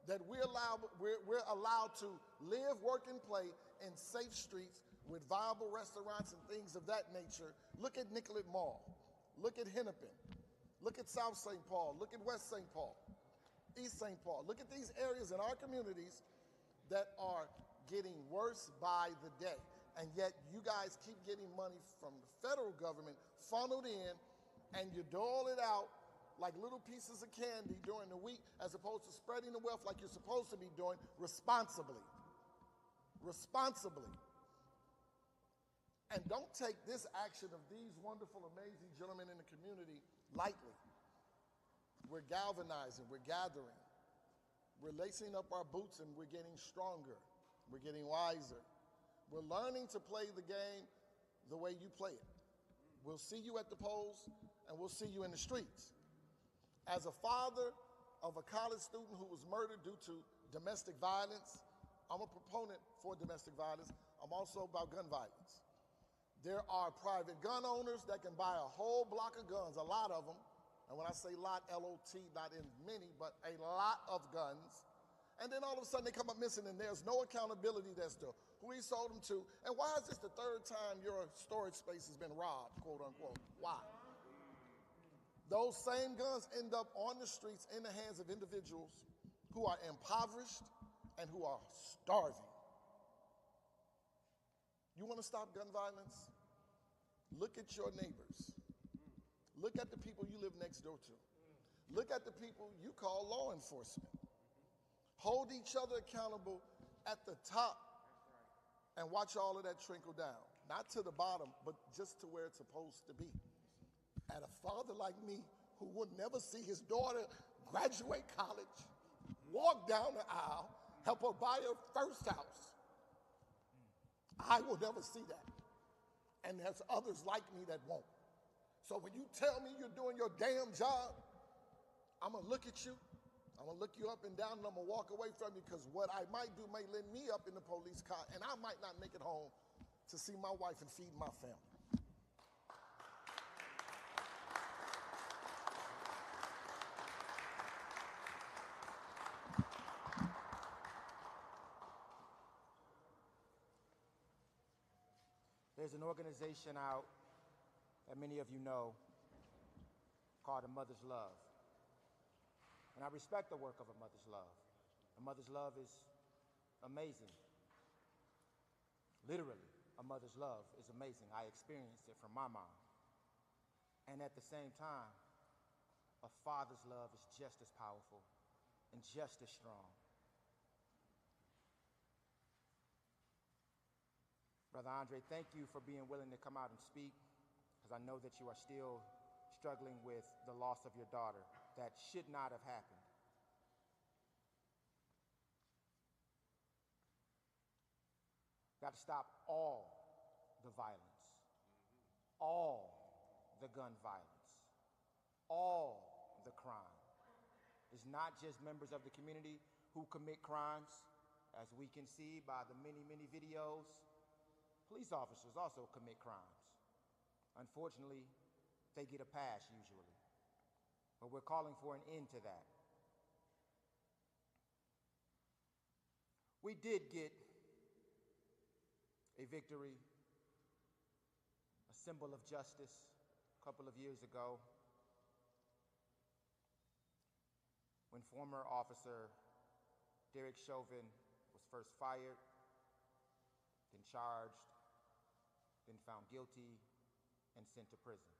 that we're allowed to live, work, and play in safe streets with viable restaurants and things of that nature. Look at Nicollet Mall. Look at Hennepin. Look at South St. Paul. Look at West St. Paul, East St. Paul. Look at these areas in our communities that are getting worse by the day. And yet you guys keep getting money from the federal government funneled in, and you dole it out like little pieces of candy during the week as opposed to spreading the wealth like you're supposed to be doing responsibly. Responsibly. And don't take this action of these wonderful, amazing gentlemen in the community lightly. We're galvanizing, we're gathering. We're lacing up our boots and we're getting stronger. We're getting wiser. We're learning to play the game the way you play it. We'll see you at the polls and we'll see you in the streets. As a father of a college student who was murdered due to domestic violence, I'm a proponent for domestic violence. I'm also about gun violence. There are private gun owners that can buy a whole block of guns, a lot of them. And when I say lot, L-O-T, not in many, but a lot of guns. And then all of a sudden they come up missing and there's no accountability as to who he sold them to. And why is this the third time your storage space has been robbed, quote unquote? Why? Those same guns end up on the streets in the hands of individuals who are impoverished and who are starving. You want to stop gun violence? Look at your neighbors. Look at the people you live next door to. Look at the people you call law enforcement. Hold each other accountable at the top and watch all of that trickle down. Not to the bottom, but just to where it's supposed to be. And a father like me who would never see his daughter graduate college, walk down the aisle, help her buy her first house, I will never see that. And there's others like me that won't. So when you tell me you're doing your damn job, I'm going to look at you. I'm going to look you up and down, and I'm going to walk away from you because what I might do may end me up in the police car, and I might not make it home to see my wife and feed my family. There's an organization out that many of you know called A Mother's Love. And I respect the work of A Mother's Love. A Mother's Love is amazing. Literally, A Mother's Love is amazing. I experienced it from my mom. And at the same time, a father's love is just as powerful and just as strong. Brother Andre, thank you for being willing to come out and speak, because I know that you are still struggling with the loss of your daughter. That should not have happened. Got to stop all the violence, all the gun violence, all the crime. It's not just members of the community who commit crimes, as we can see by the many, many videos. Police officers also commit crimes. Unfortunately, they get a pass usually. But we're calling for an end to that. We did get a victory, a symbol of justice, a couple of years ago when former officer Derek Chauvin was first fired, then charged, then found guilty, and sent to prison.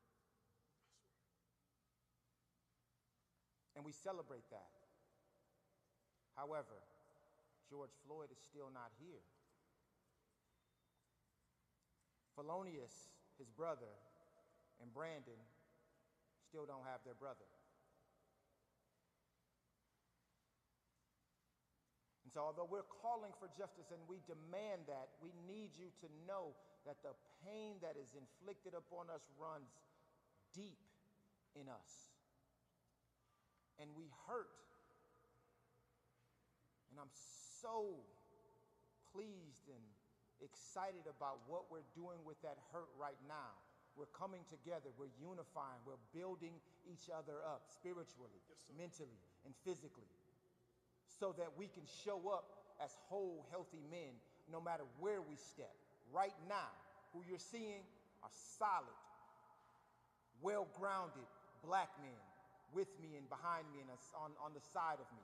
And we celebrate that. However, George Floyd is still not here. Felonious, his brother, and Brandon still don't have their brother. And so although we're calling for justice and we demand that, we need you to know that the pain that is inflicted upon us runs deep in us. And we hurt. And I'm so pleased and excited about what we're doing with that hurt right now. We're coming together, we're unifying, we're building each other up spiritually, mentally, and physically, so that we can show up as whole, healthy men no matter where we step. Right now, who you're seeing are solid, well-grounded black men with me and behind me and on the side of me.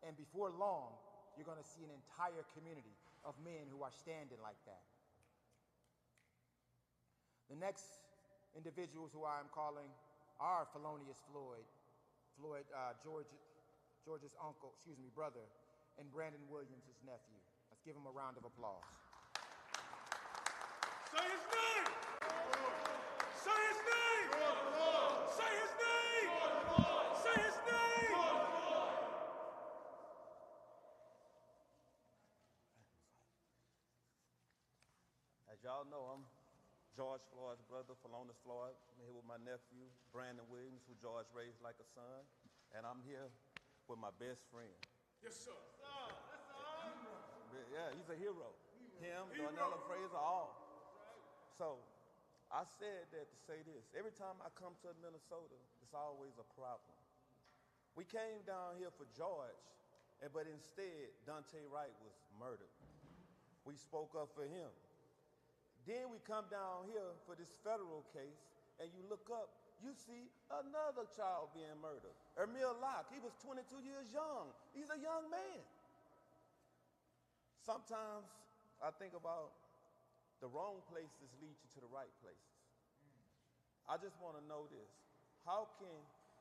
And before long, you're going to see an entire community of men who are standing like that. The next individuals who I am calling are Felonious George's brother, and Brandon Williams, his nephew. Let's give him a round of applause. Say his name! Say his name! Say his name! Say his name! As y'all know, I'm George Floyd's brother, Felonious Floyd. I'm here with my nephew, Brandon Williams, who George raised like a son. And I'm here with my best friend. Yes, sir. Yeah, he's a hero. Him, Darnella Fraser, all. So I said that to say this. Every time I come to Minnesota, it's always a problem. We came down here for George, but instead, Dante Wright was murdered. We spoke up for him. Then we come down here for this federal case, and you look up, you see another child being murdered. Amir Locke, he was 22 years young. He's a young man. Sometimes I think about the wrong places lead you to the right places. I just want to know this. How can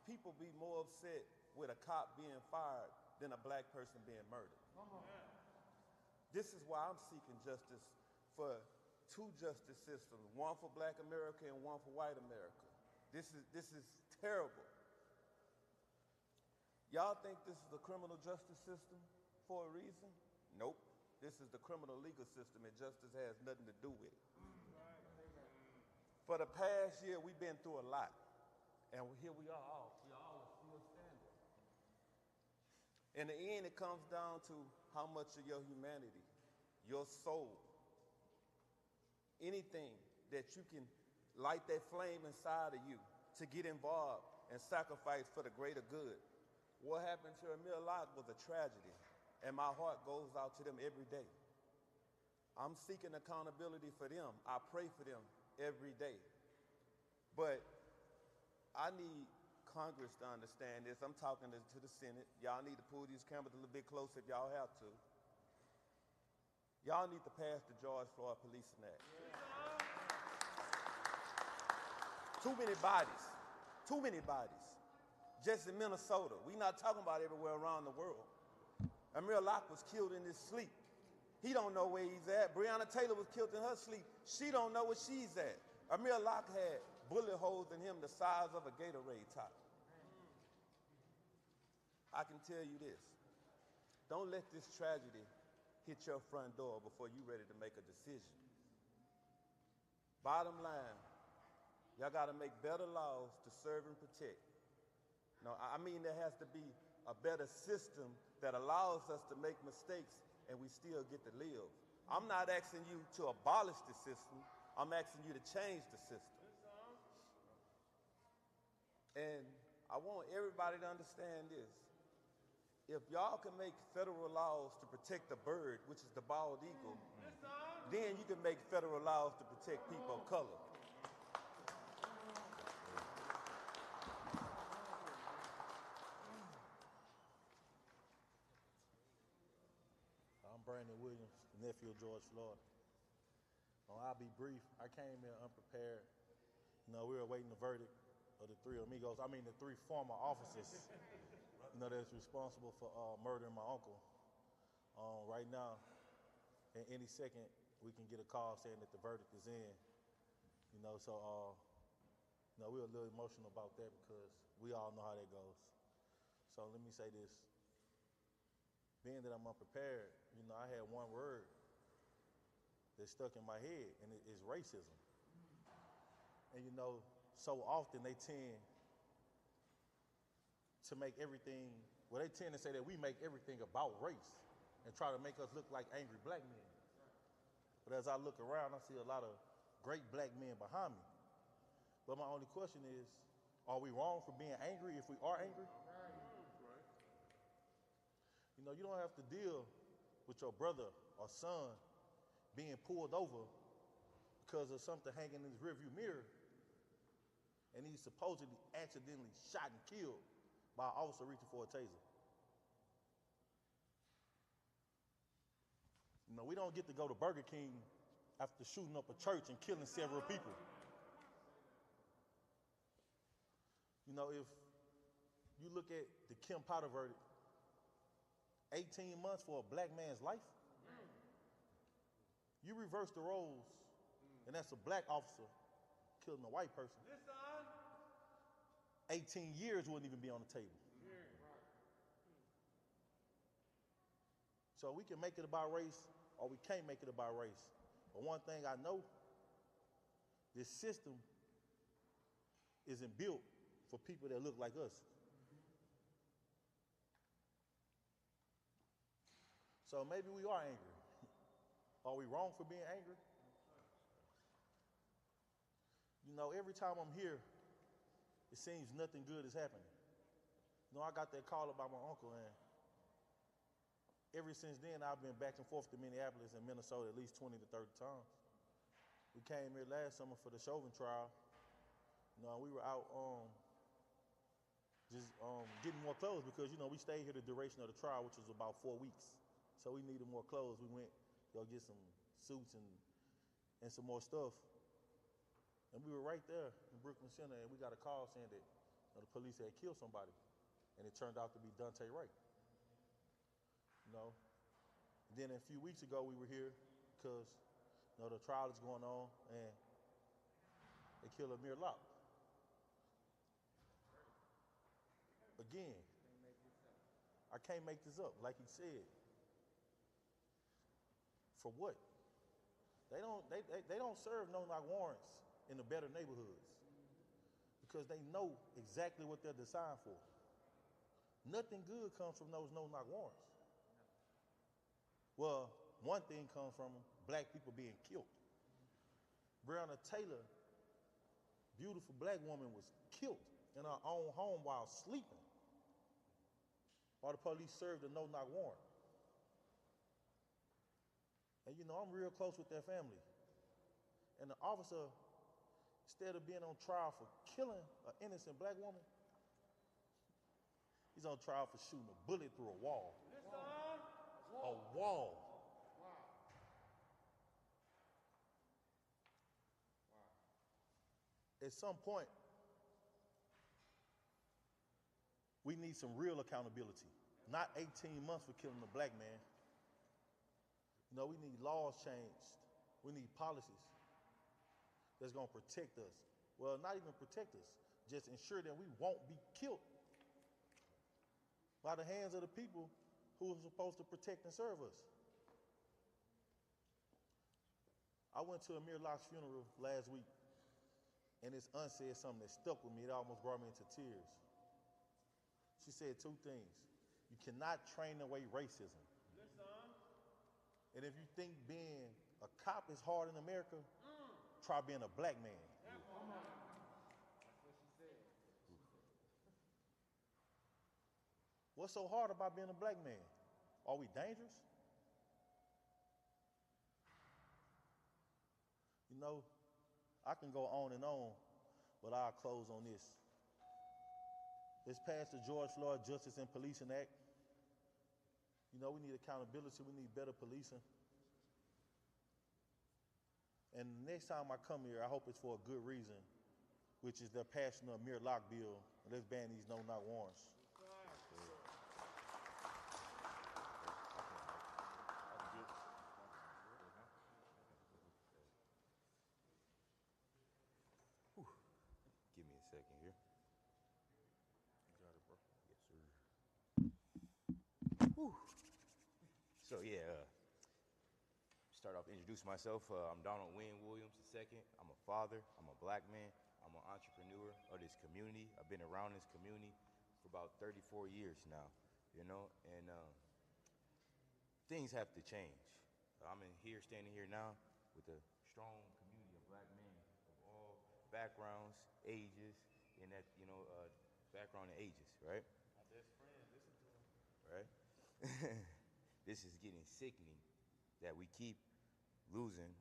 people be more upset with a cop being fired than a black person being murdered? This is why I'm seeking justice for two justice systems, one for black America and one for white America. This is terrible. Y'all think this is the criminal justice system for a reason? Nope. This is the criminal legal system, and justice has nothing to do with it. For the past year, we've been through a lot, and here we are all. We all are still standing. In the end, it comes down to how much of your humanity, your soul, anything that you can light that flame inside of you to get involved and sacrifice for the greater good. What happened to Amir Locke was a tragedy, and my heart goes out to them every day. I'm seeking accountability for them. I pray for them every day. But I need Congress to understand this. I'm talking to the Senate. Y'all need to pull these cameras a little bit closer if y'all have to. Y'all need to pass the George Floyd Policing Act. Too many bodies. Too many bodies. Just in Minnesota. We're not talking about everywhere around the world. Amir Locke was killed in his sleep. He don't know where he's at. Breonna Taylor was killed in her sleep. She don't know where she's at. Amir Locke had bullet holes in him the size of a Gatorade top. I can tell you this. Don't let this tragedy hit your front door before you're ready to make a decision. Bottom line, y'all got to make better laws to serve and protect. No, I mean there has to be a better system that allows us to make mistakes and we still get to live. I'm not asking you to abolish the system. I'm asking you to change the system. And I want everybody to understand this. If y'all can make federal laws to protect the bird, which is the bald eagle, then you can make federal laws to protect people of color. I'm Brandon Williams, nephew of George Floyd. I'll be brief. I came here unprepared. We were awaiting the verdict of the three former officers, that's responsible for murdering my uncle. Right now, in any second, we can get a call saying that the verdict is in. We're a little emotional about that because we all know how that goes. So let me say this. Being that I'm unprepared, I had one word that stuck in my head, and it is racism. And so often they tend to make everything, they tend to say that we make everything about race and try to make us look like angry black men. But as I look around, I see a lot of great black men behind me. But my only question is, are we wrong for being angry if we are angry? You don't have to deal with your brother or son being pulled over because of something hanging in his rearview mirror and he's supposedly accidentally shot and killed by an officer reaching for a taser. We don't get to go to Burger King after shooting up a church and killing several people. If you look at the Kim Potter verdict, 18 months for a black man's life, you reverse the roles, and that's a black officer killing a white person. 18 years wouldn't even be on the table. So we can make it about race, or we can't make it about race. But one thing I know, this system isn't built for people that look like us. So maybe we are angry. Are we wrong for being angry? Every time I'm here, it seems nothing good is happening. I got that call about my uncle, and ever since then, I've been back and forth to Minneapolis and Minnesota at least 20 to 30 times. We came here last summer for the Chauvin trial. We were out getting more clothes because, we stayed here the duration of the trial, which was about 4 weeks. So we needed more clothes. We went to go get some suits and some more stuff. And we were right there in Brooklyn Center, and we got a call saying that the police had killed somebody. And it turned out to be Dante Wright. Then a few weeks ago, we were here because the trial is going on, and they killed Amir Locke. Again, I can't make this up, like he said. For what? They don't serve no-knock warrants in the better neighborhoods because they know exactly what they're designed for. Nothing good comes from those no-knock warrants. Well, one thing comes from black people being killed. Breonna Taylor, beautiful black woman, was killed in her own home while sleeping, while the police served a no-knock warrant. And you know, I'm real close with their family. And the officer, instead of being on trial for killing an innocent black woman, he's on trial for shooting a bullet through a wall. A wall. At some point, we need some real accountability. Not 18 months for killing a black man. You know, we need laws changed. We need policies that's going to protect us. Well, not even protect us, just ensure that we won't be killed by the hands of the people who are supposed to protect and serve us. I went to Amir Locke's funeral last week, and his aunt said something that stuck with me. It almost brought me into tears. She said two things. You cannot train away racism. And if you think being a cop is hard in America, try being a black man. What's so hard about being a black man? Are we dangerous? You know, I can go on and on, but I'll close on this. It's passed the George Floyd Justice and Policing Act. You know, we need accountability, we need better policing. And the next time I come here, I hope it's for a good reason, which is the passing of Amir Locke bill. Let's ban these no-knock warrants. Give me a second here. You got it, bro. Yes, sir. Whew. So start off introduce myself. I'm Donald Wayne Williams II. I'm a father. I'm a black man. I'm an entrepreneur of this community. I've been around this community for about 34 years now, you know, and things have to change. I'm standing here now with a strong community of black men of all backgrounds, ages, and that, you know, background and ages, right? My best friend, listen to him. Right? This is getting sickening that we keep losing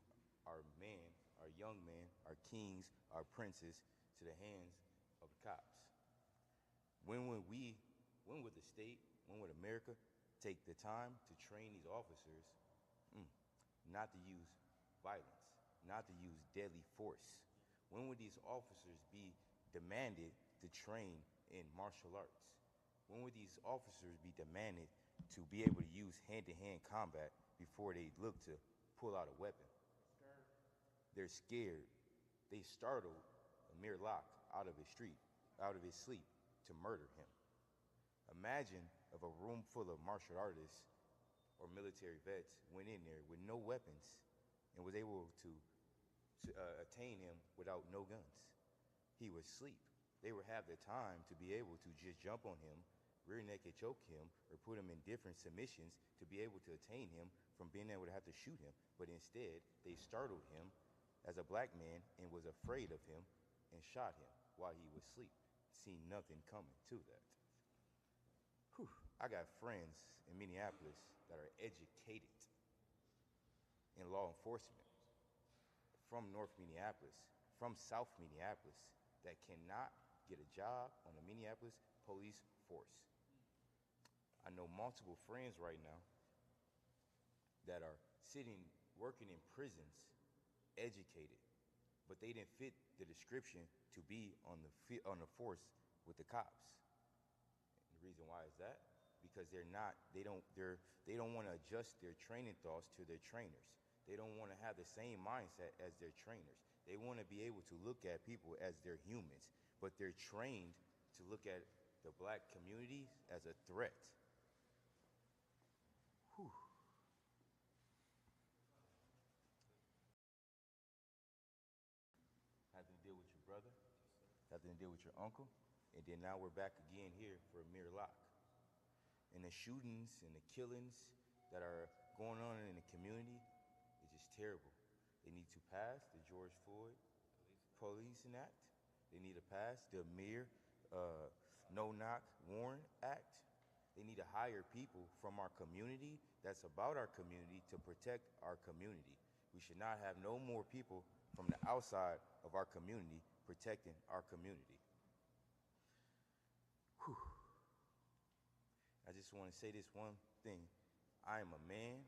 our men, our young men, our kings, our princes to the hands of the cops. When would the state, when would America take the time to train these officers not to use violence, not to use deadly force? When would these officers be demanded to train in martial arts? When would these officers be demanded to be able to use hand-to-hand combat before they look to pull out a weapon? They're scared. They startled Amir Locke out of his sleep to murder him. Imagine if a room full of martial artists or military vets went in there with no weapons and was able to attain him without no guns. He would sleep. They would have the time to be able to just jump on him, rear naked choke him, or put him in different submissions to be able to attain him from being able to have to shoot him. But instead, they startled him as a black man and was afraid of him and shot him while he was asleep. See nothing coming to that. Whew. I got friends in Minneapolis that are educated in law enforcement from North Minneapolis, from South Minneapolis, that cannot get a job on the Minneapolis police force. I know multiple friends right now that are working in prisons, educated, but they didn't fit the description to be on the force with the cops. And the reason why is that because they don't want to adjust their training thoughts to their trainers. They don't want to have the same mindset as their trainers. They want to be able to look at people as they're humans, but they're trained to look at the black community as a threat. Whew. Having to deal with your brother, having to deal with your uncle, and then now we're back again here for Amir Locke. And the shootings and the killings that are going on in the community is just terrible. They need to pass the George Floyd Policing Act. They need to pass the Amir No-Knock Warrant Act. They need to hire people from our community that's about our community to protect our community. We should not have no more people from the outside of our community protecting our community. Whew. I just want to say this one thing. I am a man,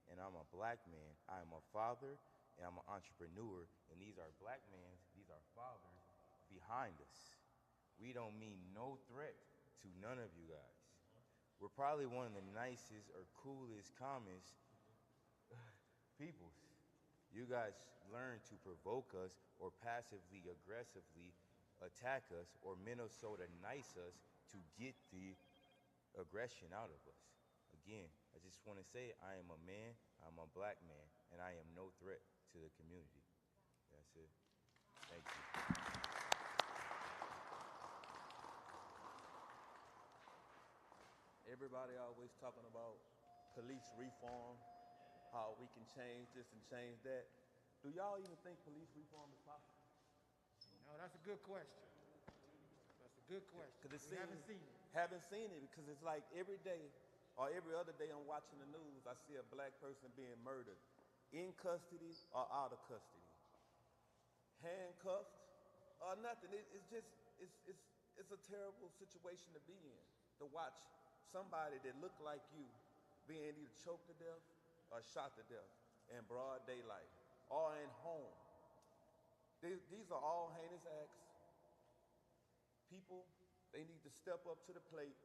and I'm a black man. I am a father, and I'm an entrepreneur, and these are black men, these are fathers behind us. We don't mean no threat to none of you guys. We're probably one of the nicest or coolest, calmest peoples. You guys learn to provoke us or passively, aggressively attack us or Minnesota nice us to get the aggression out of us. Again, I just want to say I am a man, I'm a black man, and I am no threat to the community. That's it. Thank you. Everybody always talking about police reform, how we can change this and change that. Do y'all even think police reform is possible? No, that's a good question. That's a good question. Because We haven't seen it. Haven't seen it because it's like every day or every other day I'm watching the news, I see a black person being murdered in custody or out of custody, handcuffed or nothing. It's a terrible situation to be in, to watch somebody that looked like you being either choked to death or shot to death in broad daylight or in home. These are all heinous acts. People, they need to step up to the plate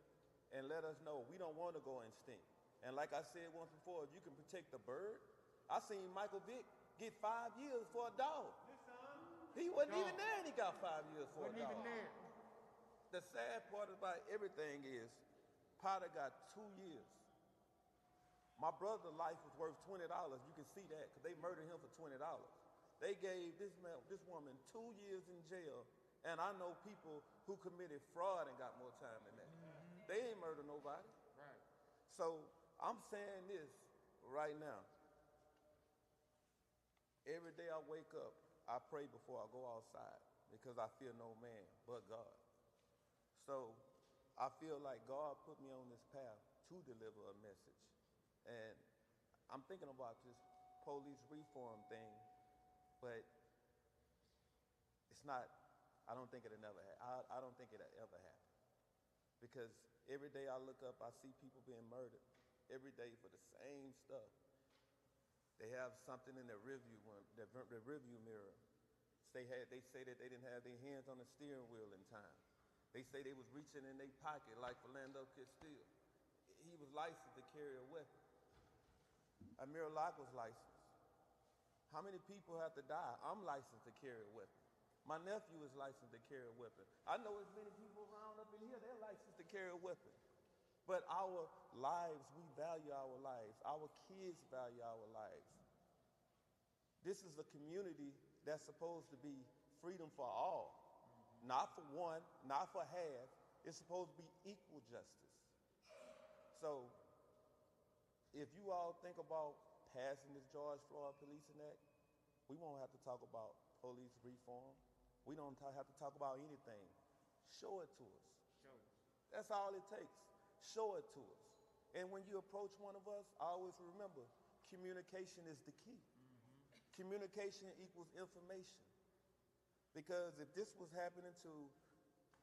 and let us know we don't want to go extinct. And like I said once before, if you can protect the bird, I seen Michael Vick get 5 years for a dog. He wasn't even there and he got 5 years for a dog. Wasn't even there. The sad part about everything is Potter got 2 years. My brother's life was worth $20. You can see that because they murdered him for $20. They gave this woman 2 years in jail, and I know people who committed fraud and got more time than that. Mm-hmm. They ain't murdered nobody. Right. So I'm saying this right now. Every day I wake up, I pray before I go outside because I fear no man but God. So I feel like God put me on this path to deliver a message. And I'm thinking about this police reform thing, but it's not, I don't think it'll never happen. I don't think it'll ever happen. Because every day I look up, I see people being murdered. Every day for the same stuff. They have something in their rearview mirror. They say that they didn't have their hands on the steering wheel in time. They say they was reaching in their pocket like Philando Castile. He was licensed to carry a weapon. Amir Locke was licensed. How many people have to die? I'm licensed to carry a weapon. My nephew is licensed to carry a weapon. I know as many people around up in here, they're licensed to carry a weapon. But our lives, we value our lives. Our kids value our lives. This is a community that's supposed to be freedom for all. Not for one, not for half. It's supposed to be equal justice. So, if you all think about passing this George Floyd Policing Act, we won't have to talk about police reform. We don't have to talk about anything. Show it to us. That's all it takes. Show it to us. And when you approach one of us, always remember, communication is the key. Mm-hmm. Communication equals information. Because if this was happening to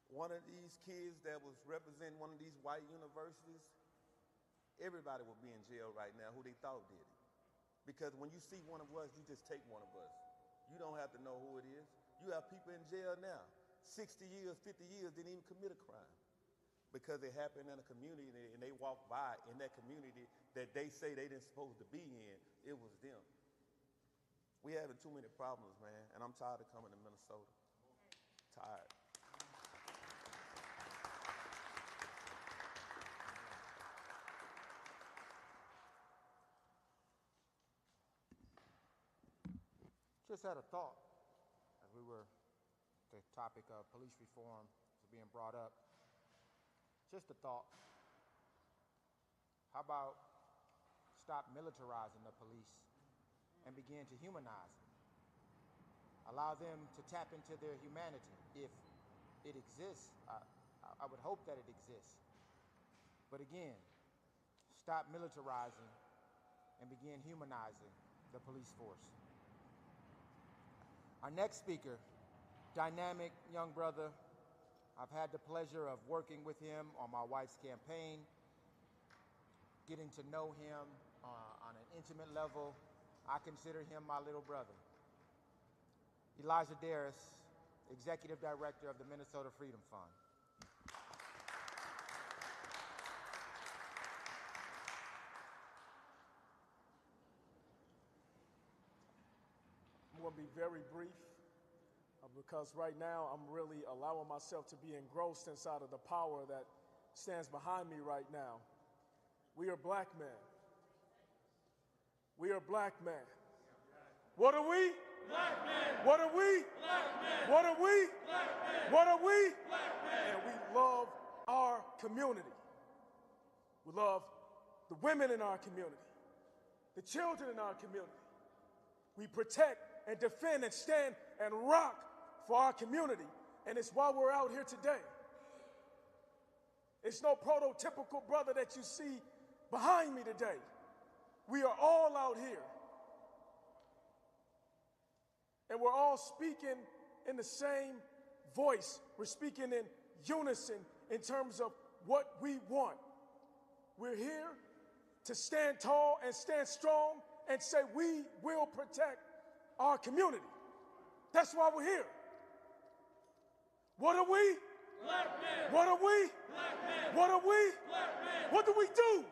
one of these kids that was representing one of these white universities, everybody would be in jail right now who they thought did it. Because when you see one of us, you just take one of us. You don't have to know who it is. You have people in jail now, 60 years, 50 years, didn't even commit a crime. Because it happened in a community and they walked by in that community that they say they didn't supposed to be in, it was them. We having too many problems, man, and I'm tired of coming to Minnesota. Tired. Just had a thought as the topic of police reform was being brought up. Just a thought. How about stop militarizing the police and begin to humanize them? Allow them to tap into their humanity if it exists. I would hope that it exists. But again, stop militarizing and begin humanizing the police force. Our next speaker, dynamic young brother. I've had the pleasure of working with him on my wife's campaign, getting to know him on an intimate level. I consider him my little brother. Elijah Darris, Executive Director of the Minnesota Freedom Fund. I'm going to be very brief because right now I'm really allowing myself to be engrossed inside of the power that stands behind me right now. We are black men. We are black men. What are we? Black men. What are we? Black men. What are we? Black men. What are we? Black men. And we love our community. We love the women in our community, the children in our community. We protect and defend and stand and rock for our community. And it's why we're out here today. It's no prototypical brother that you see behind me today. We are all out here. And we're all speaking in the same voice. We're speaking in unison in terms of what we want. We're here to stand tall and stand strong and say we will protect our community. That's why we're here. What are we? Black men. What are we? Black men. What are we? Black men. What do we do?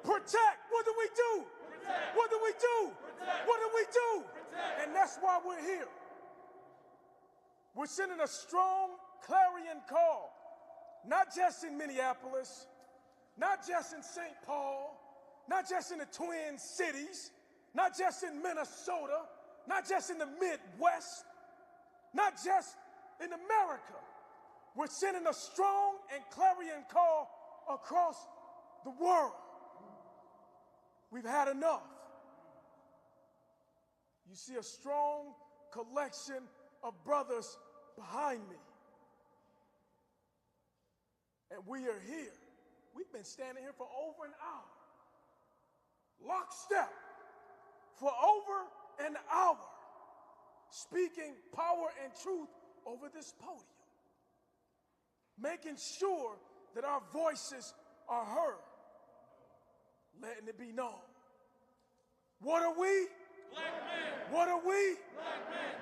Protect. What do we do? Protect. What do we do? Protect. What do we do? Protect. And that's why we're here. We're sending a strong clarion call, not just in Minneapolis, not just in St. Paul, not just in the Twin Cities, not just in Minnesota, not just in the Midwest, not just in America. We're sending a strong and clarion call across the world. We've had enough. You see a strong collection of brothers behind me. And we are here. We've been standing here for over an hour. Lockstep for over an hour. Speaking power and truth over this podium. Making sure that our voices are heard. Letting it be known. What are we? Black men. What are we? Black men.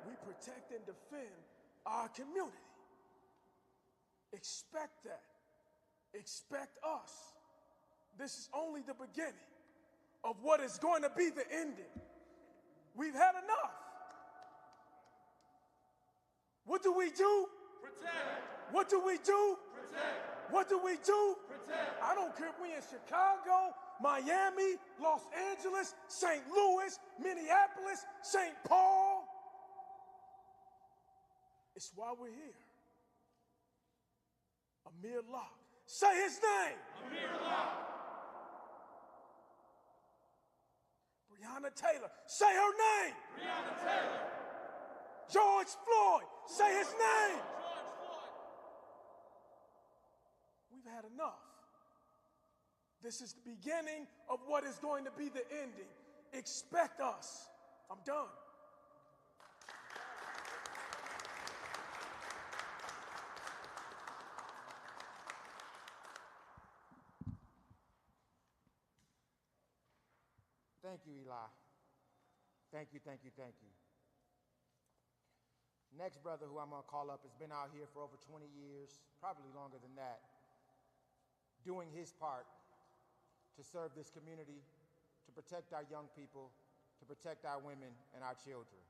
We protect and defend our community. Expect that. Expect us. This is only the beginning of what is going to be the ending. We've had enough. What do we do? Protect. What do we do? Protect. What do we do? Protect. I don't care if we're in Chicago, Miami, Los Angeles, St. Louis, Minneapolis, St. Paul. It's why we're here. Amir Locke. Say his name. Amir Locke. Breonna Taylor. Say her name. Breonna Taylor. George Floyd. Say his name. George Floyd. We've had enough. This is the beginning of what is going to be the ending. Expect us. I'm done. Thank you, Eli. Thank you, thank you, thank you. Next brother who I'm going to call up has been out here for over 20 years, probably longer than that, doing his part to serve this community, to protect our young people, to protect our women and our children.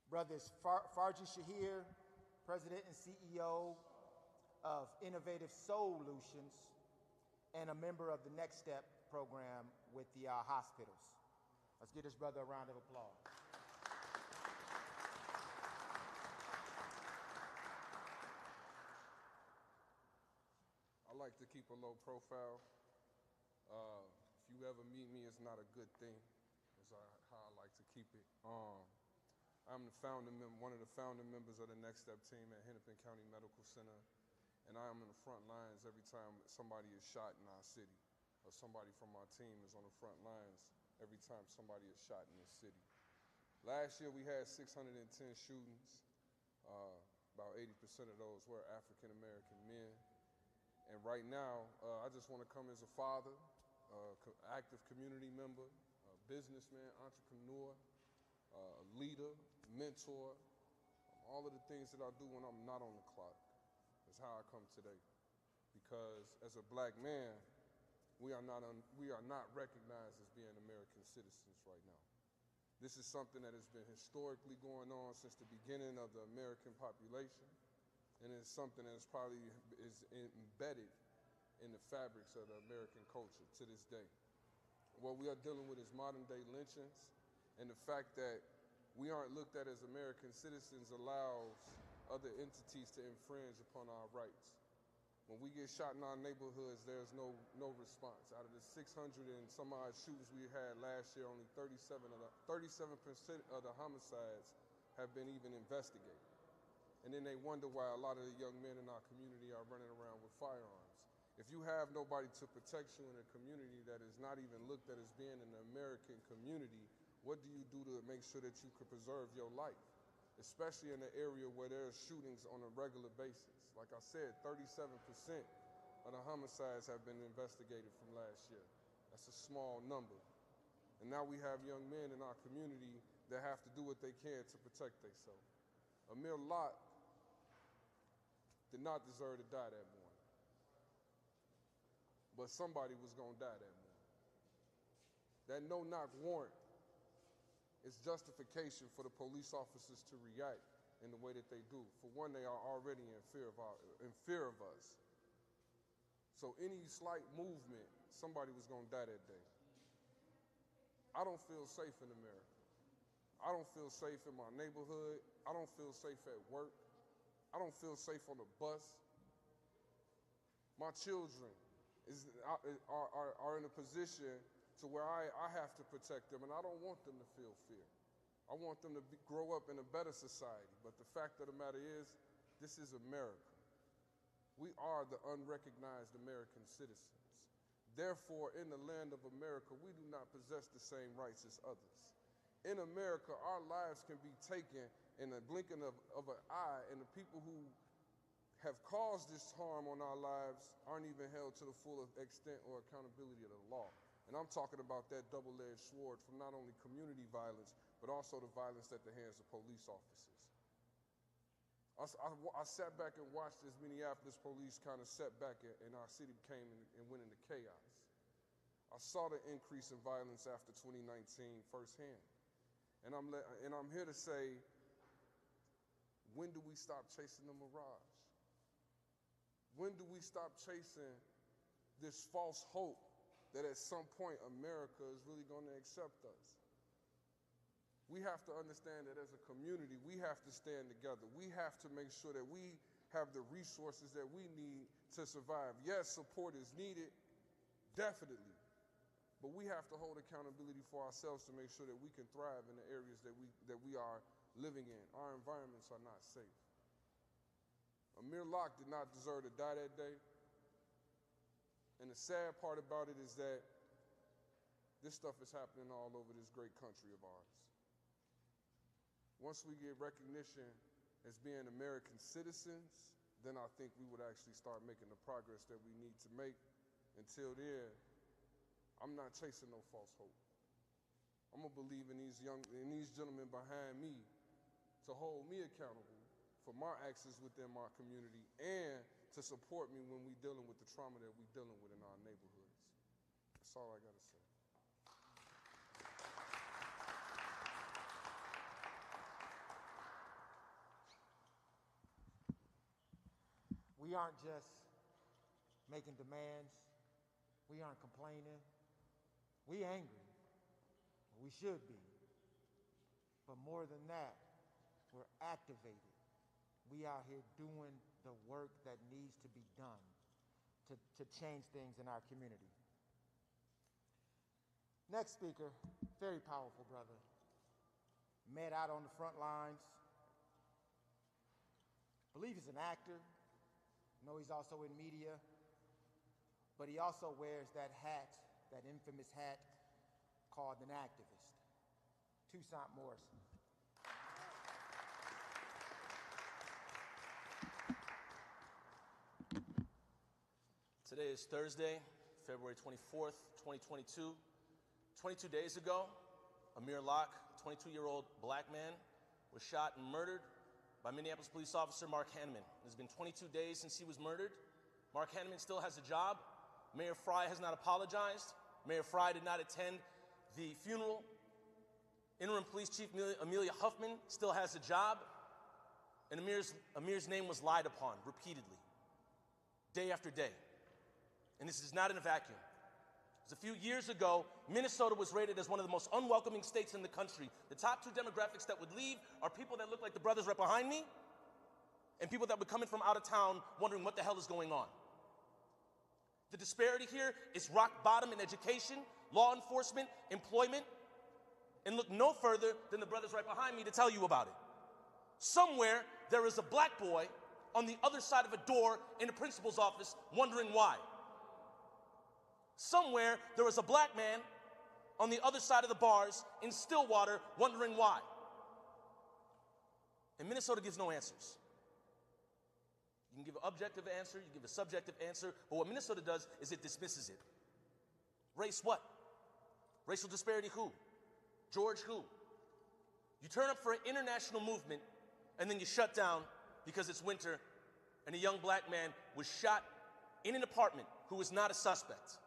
Brothers Farji Shahir, President and CEO of Innovative Solutions, and a member of the Next Step program with the hospitals. Let's give this brother a round of applause. I'd like like to keep a low profile. If you ever meet me, it's not a good thing. That's how I like to keep it. I'm one of the founding members of the Next Step team at Hennepin County Medical Center, and I am in the front lines every time somebody is shot in our city, or somebody from our team is on the front lines every time somebody is shot in this city. Last year we had 610 shootings. About 80% of those were African American men. And right now, I just want to come as a father, active community member, businessman, entrepreneur, leader, mentor, all of the things that I do when I'm not on the clock is how I come today. Because as a black man, we are not recognized as being American citizens right now. This is something that has been historically going on since the beginning of the American population, and it's something that is probably embedded in the fabrics of the American culture to this day. What we are dealing with is modern-day lynchings, and the fact that we aren't looked at as American citizens allows other entities to infringe upon our rights. When we get shot in our neighborhoods, there's no response. Out of the 600 and some odd shootings we had last year, only 37% of the homicides have been even investigated. And then they wonder why a lot of the young men in our community are running around with firearms. If you have nobody to protect you in a community that is not even looked at as being an American community, what do you do to make sure that you could preserve your life? Especially in an area where there are shootings on a regular basis. Like I said, 37% of the homicides have been investigated from last year. That's a small number. And now we have young men in our community that have to do what they can to protect themselves. Amir Locke did not deserve to die that morning. But somebody was going to die that morning. That no-knock warrant is justification for the police officers to react in the way that they do. For one, they are already in fear of us. So any slight movement, somebody was going to die that day. I don't feel safe in America. I don't feel safe in my neighborhood. I don't feel safe at work. I don't feel safe on the bus. My children are in a position to where I have to protect them, and I don't want them to feel fear. I want them to grow up in a better society. But the fact of the matter is, this is America. We are the unrecognized American citizens. Therefore, in the land of America, we do not possess the same rights as others. In America, our lives can be taken in a blinking of an eye, and the people who have caused this harm on our lives aren't even held to the full extent or accountability of the law. And I'm talking about that double-edged sword from not only community violence, but also the violence at the hands of police officers. I sat back and watched as Minneapolis police kind of set back and our city came and went into chaos. I saw the increase in violence after 2019 firsthand. And I'm here to say, when do we stop chasing the mirage? When do we stop chasing this false hope that at some point America is really going to accept us? We have to understand that as a community, we have to stand together. We have to make sure that we have the resources that we need to survive. Yes, support is needed, definitely. But we have to hold accountability for ourselves to make sure that we can thrive in the areas that we are living in. Our environments are not safe. Amir Locke did not deserve to die that day. And the sad part about it is that this stuff is happening all over this great country of ours. Once we get recognition as being American citizens, then I think we would actually start making the progress that we need to make. Until then, I'm not chasing no false hope. I'm gonna believe in these gentlemen behind me to hold me accountable for my actions within my community and to support me when we're dealing with the trauma that we're dealing with in our neighborhoods. That's all I gotta say. We aren't just making demands. We aren't complaining. We angry. We should be. But more than that, we're activated. We out here doing the work that needs to be done to change things in our community. Next speaker, very powerful brother. Met out on the front lines. Believe he's an actor. Know he's also in media. But he also wears that hat, that infamous hat called an activist. Toussaint Morrison. Today is Thursday, February 24th, 2022. 22 days ago, Amir Locke, 22-year-old black man, was shot and murdered by Minneapolis police officer Mark Hanneman. It has been 22 days since he was murdered. Mark Hanneman still has a job. Mayor Fry has not apologized. Mayor Fry did not attend the funeral. Interim Police Chief Amelia Huffman still has a job. And Amir's name was lied upon repeatedly, day after day. And this is not in a vacuum. A few years ago, Minnesota was rated as one of the most unwelcoming states in the country. The top two demographics that would leave are people that look like the brothers right behind me and people that would come in from out of town wondering what the hell is going on. The disparity here is rock bottom in education, law enforcement, employment, and look no further than the brothers right behind me to tell you about it. Somewhere, there is a black boy on the other side of a door in the principal's office wondering why. Somewhere, there was a black man on the other side of the bars in Stillwater wondering why. And Minnesota gives no answers. You can give an objective answer, you give a subjective answer, but what Minnesota does is it dismisses it. Race what? Racial disparity who? George who? You turn up for an international movement and then you shut down because it's winter and a young black man was shot in an apartment who was not a suspect.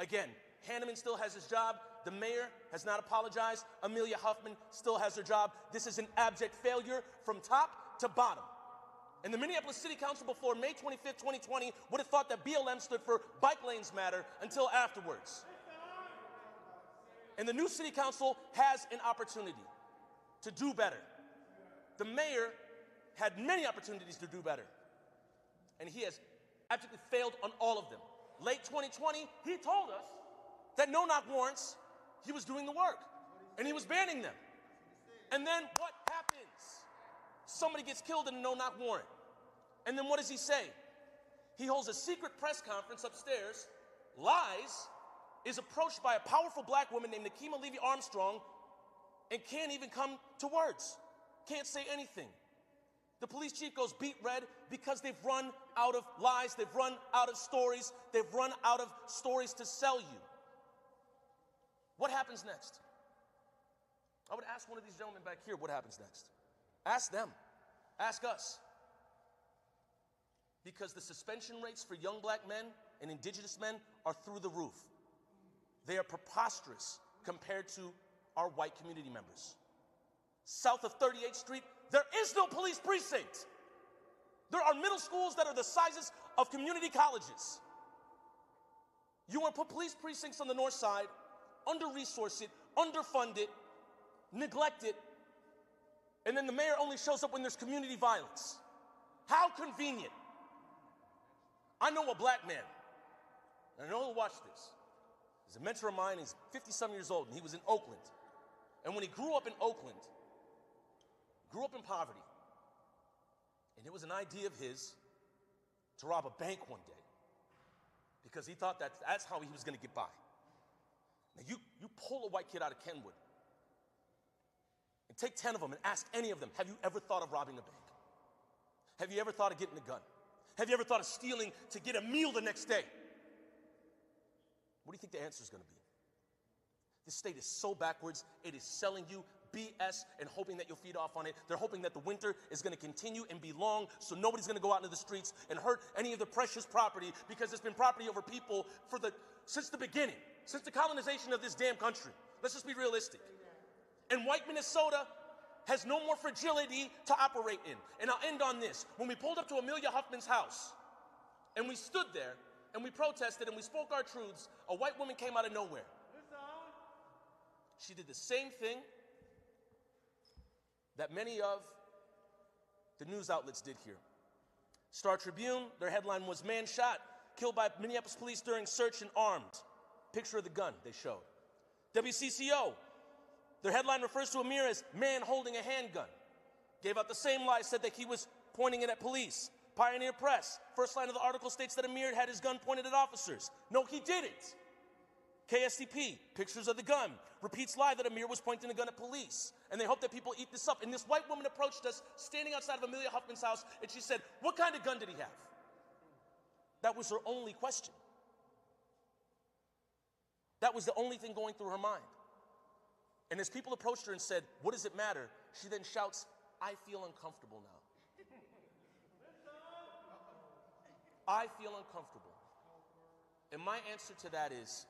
Again, Hanneman still has his job. The mayor has not apologized. Amelia Huffman still has her job. This is an abject failure from top to bottom. And the Minneapolis City Council before May 25th, 2020 would have thought that BLM stood for Bike Lanes Matter until afterwards. And the new City Council has an opportunity to do better. The mayor had many opportunities to do better. And he has abjectly failed on all of them. Late 2020, he told us that no-knock warrants, he was doing the work, and he was banning them. And then what happens? Somebody gets killed in a no-knock warrant. And then what does he say? He holds a secret press conference upstairs, lies, is approached by a powerful black woman named Nakima Levy-Armstrong, and can't even come to words, can't say anything. The police chief goes beet red because they've run out of lies, they've run out of stories, they've run out of stories to sell you. What happens next? I would ask one of these gentlemen back here what happens next. Ask them. Ask us. Because the suspension rates for young black men and indigenous men are through the roof. They are preposterous compared to our white community members. South of 38th Street, there is no police precinct. There are middle schools that are the sizes of community colleges. You want to put police precincts on the north side, under-resource it, underfund it, neglect it, and then the mayor only shows up when there's community violence. How convenient. I know a black man, and I know he'll watch this. He's a mentor of mine, he's 50-some years old, and he was in Oakland. And when he grew up in Oakland, grew up in poverty, and it was an idea of his to rob a bank one day because he thought that that's how he was going to get by. Now, you pull a white kid out of Kenwood and take 10 of them and ask any of them, have you ever thought of robbing a bank? Have you ever thought of getting a gun? Have you ever thought of stealing to get a meal the next day? What do you think the answer is going to be? This state is so backwards, it is selling you BS and hoping that you'll feed off on it. They're hoping that the winter is going to continue and be long, so nobody's going to go out into the streets and hurt any of the precious property, because it's been property over people since the beginning, since the colonization of this damn country. Let's just be realistic. And white Minnesota has no more fragility to operate in. And I'll end on this. When we pulled up to Amelia Huffman's house and we stood there and we protested and we spoke our truths, a white woman came out of nowhere. She did the same thing that many of the news outlets did here. Star Tribune, their headline was "Man Shot, killed by Minneapolis police during search and armed. Picture of the gun they showed. WCCO, their headline refers to Amir as man holding a handgun. Gave out the same lie, said that he was pointing it at police. Pioneer Press, first line of the article states that Amir had his gun pointed at officers. No, he didn't. KSTP, pictures of the gun, repeats lie that Amir was pointing a gun at police. And they hope that people eat this up. And this white woman approached us standing outside of Amelia Huffman's house, and she said, what kind of gun did he have? That was her only question. That was the only thing going through her mind. And as people approached her and said, what does it matter? She then shouts, I feel uncomfortable now. I feel uncomfortable. And my answer to that is,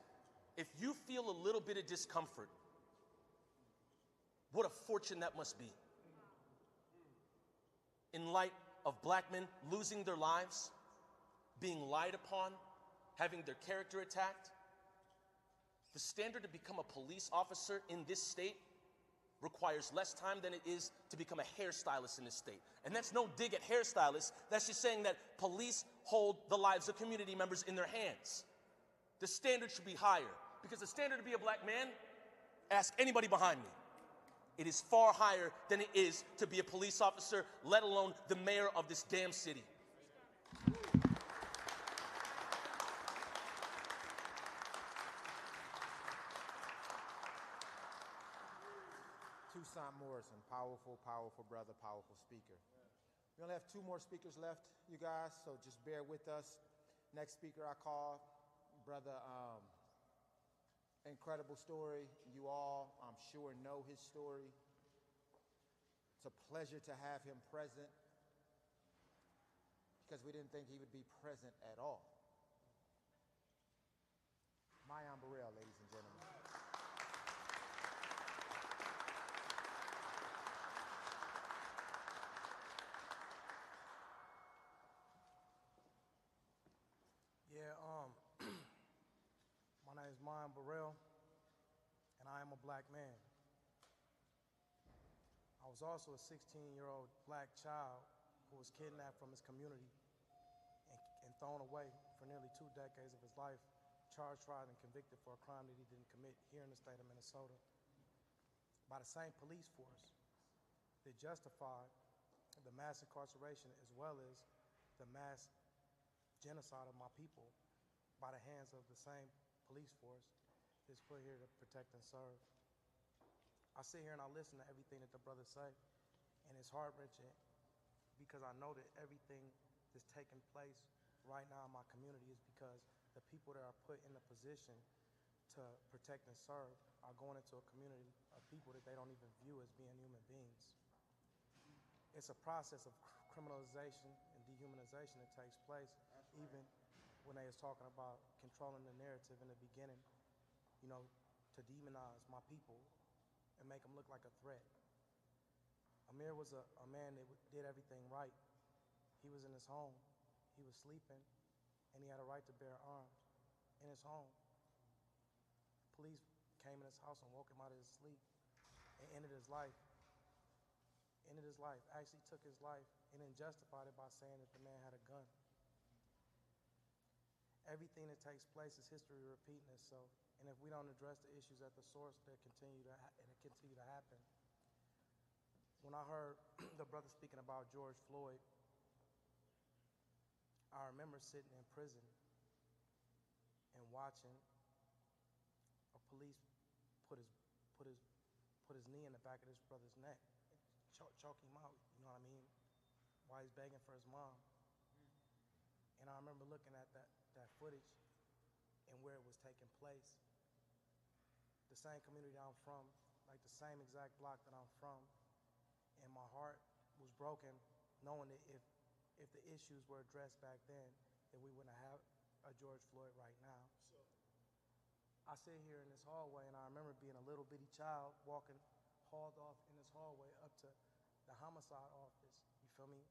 if you feel a little bit of discomfort, what a fortune that must be. In light of black men losing their lives, being lied upon, having their character attacked, the standard to become a police officer in this state requires less time than it is to become a hairstylist in this state. And that's no dig at hairstylists. That's just saying that police hold the lives of community members in their hands. The standard should be higher. Because the standard to be a black man, ask anybody behind me, it is far higher than it is to be a police officer, let alone the mayor of this damn city. Toussaint Morrison, powerful, powerful brother, powerful speaker. We only have 2 more speakers left, you guys, so just bear with us. Next speaker I call, brother, incredible story. You all, I'm sure, know his story. It's a pleasure to have him present because we didn't think he would be present at all. Mayan Burrell, ladies and gentlemen. My name is Mayan Burrell, and I am a black man. I was also a 16-year-old black child who was kidnapped from his community and thrown away for nearly 2 decades of his life, charged, tried, and convicted for a crime that he didn't commit here in the state of Minnesota by the same police force that justified the mass incarceration as well as the mass genocide of my people by the hands of the same police force that's put here to protect and serve. I sit here and I listen to everything that the brothers say, and it's heart-wrenching because I know that everything that's taking place right now in my community is because the people that are put in the position to protect and serve are going into a community of people that they don't even view as being human beings. It's a process of criminalization and dehumanization that takes place, even when they was talking about controlling the narrative in the beginning, you know, to demonize my people and make them look like a threat. Amir was a man that did everything right. He was in his home. He was sleeping, and he had a right to bear arms in his home. Police came in his house and woke him out of his sleep and ended his life. Actually took his life and then justified it by saying that the man had a gun. Everything that takes place is history repeating itself. And if we don't address the issues at the source, they continue to happen. When I heard the brother speaking about George Floyd, I remember sitting in prison and watching a police put his knee in the back of this brother's neck, choke him out, you know what I mean, while he's begging for his mom. And I remember looking at that footage and where it was taking place. The same community I'm from, like the same exact block that I'm from, and my heart was broken knowing that if the issues were addressed back then, that we wouldn't have a George Floyd right now. I sit here in this hallway and I remember being a little bitty child walking, hauled off in this hallway up to the homicide office, you feel me?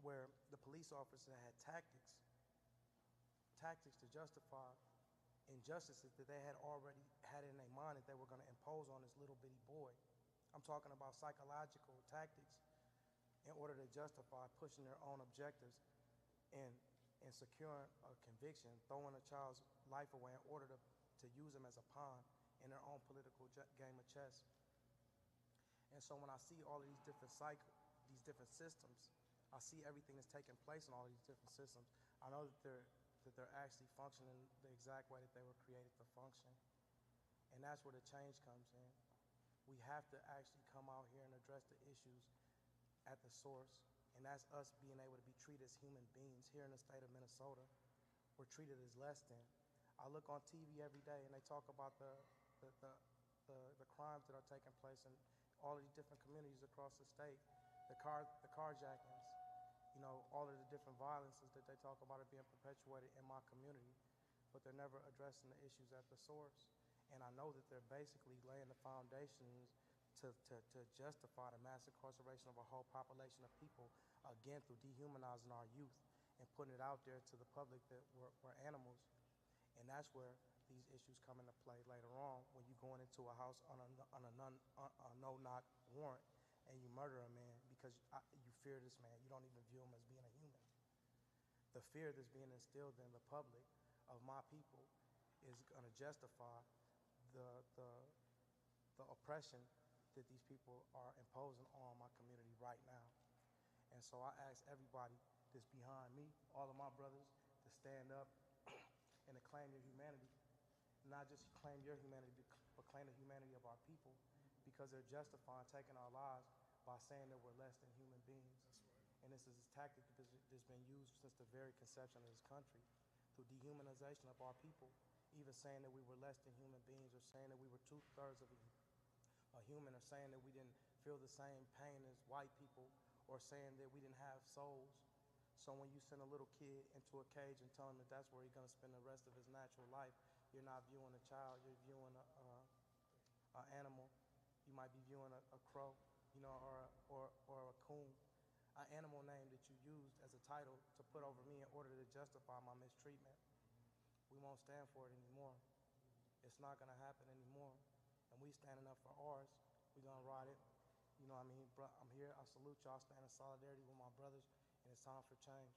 Where the police officer had tactics to justify injustices that they had already had in their mind that they were going to impose on this little bitty boy. I'm talking about psychological tactics in order to justify pushing their own objectives and in securing a conviction, throwing a child's life away in order to use them as a pawn in their own political game of chess. And so when I see all of these different cycles, these different systems, I see everything that's taking place in all of these different systems, I know that they're actually functioning the exact way that they were created to function. And that's where the change comes in. We have to actually come out here and address the issues at the source, and that's us being able to be treated as human beings. Here in the state of Minnesota, we're treated as less than. I look on TV every day and they talk about the crimes that are taking place in all of these different communities across the state, the carjackings, you know, all of the different violences that they talk about are being perpetuated in my community, but they're never addressing the issues at the source. And I know that they're basically laying the foundations to justify the mass incarceration of a whole population of people, again, through dehumanizing our youth and putting it out there to the public that we're animals. And that's where these issues come into play later on when you're going into a house on a no-knock warrant and you murder a man because you fear this man. You don't even view him as being a human. The fear that's being instilled in the public of my people is going to justify the oppression that these people are imposing on my community right now. And so I ask everybody that's behind me, all of my brothers, to stand up and to claim your humanity. Not just claim your humanity, but claim the humanity of our people, because they're justifying taking our lives by saying that we're less than human beings. And this is a tactic that's been used since the very conception of this country, through dehumanization of our people, even saying that we were less than human beings, or saying that we were 2/3 of a human, or saying that we didn't feel the same pain as white people, or saying that we didn't have souls. So when you send a little kid into a cage and tell him that that's where he's going to spend the rest of his natural life, you're not viewing a child, you're viewing an animal. You might be viewing a crow, you know, or a coon, an animal name that you used as a title to put over me in order to justify my mistreatment. We won't stand for it anymore. It's not going to happen anymore. And we standing up for ours. We're going to ride it. You know what I mean? I'm here. I salute y'all. Stand in solidarity with my brothers. And it's time for change.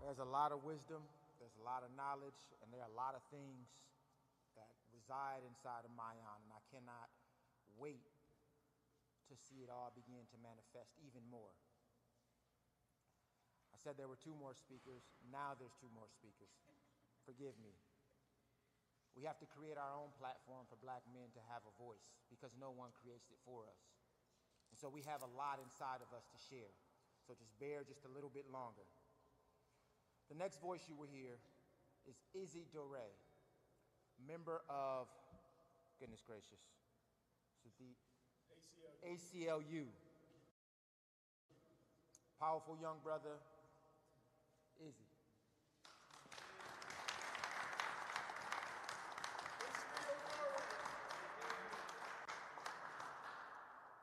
There's a lot of wisdom, there's a lot of knowledge, and there are a lot of things that reside inside of Mayan, and I cannot wait to see it all begin to manifest even more. I said there were 2 more speakers. Now there's 2 more speakers. Forgive me. We have to create our own platform for black men to have a voice, because no one creates it for us. And so we have a lot inside of us to share. So just bear just a little bit longer. The next voice you will hear is Izzy Doré, member of, goodness gracious, ACLU. Powerful young brother, Izzy.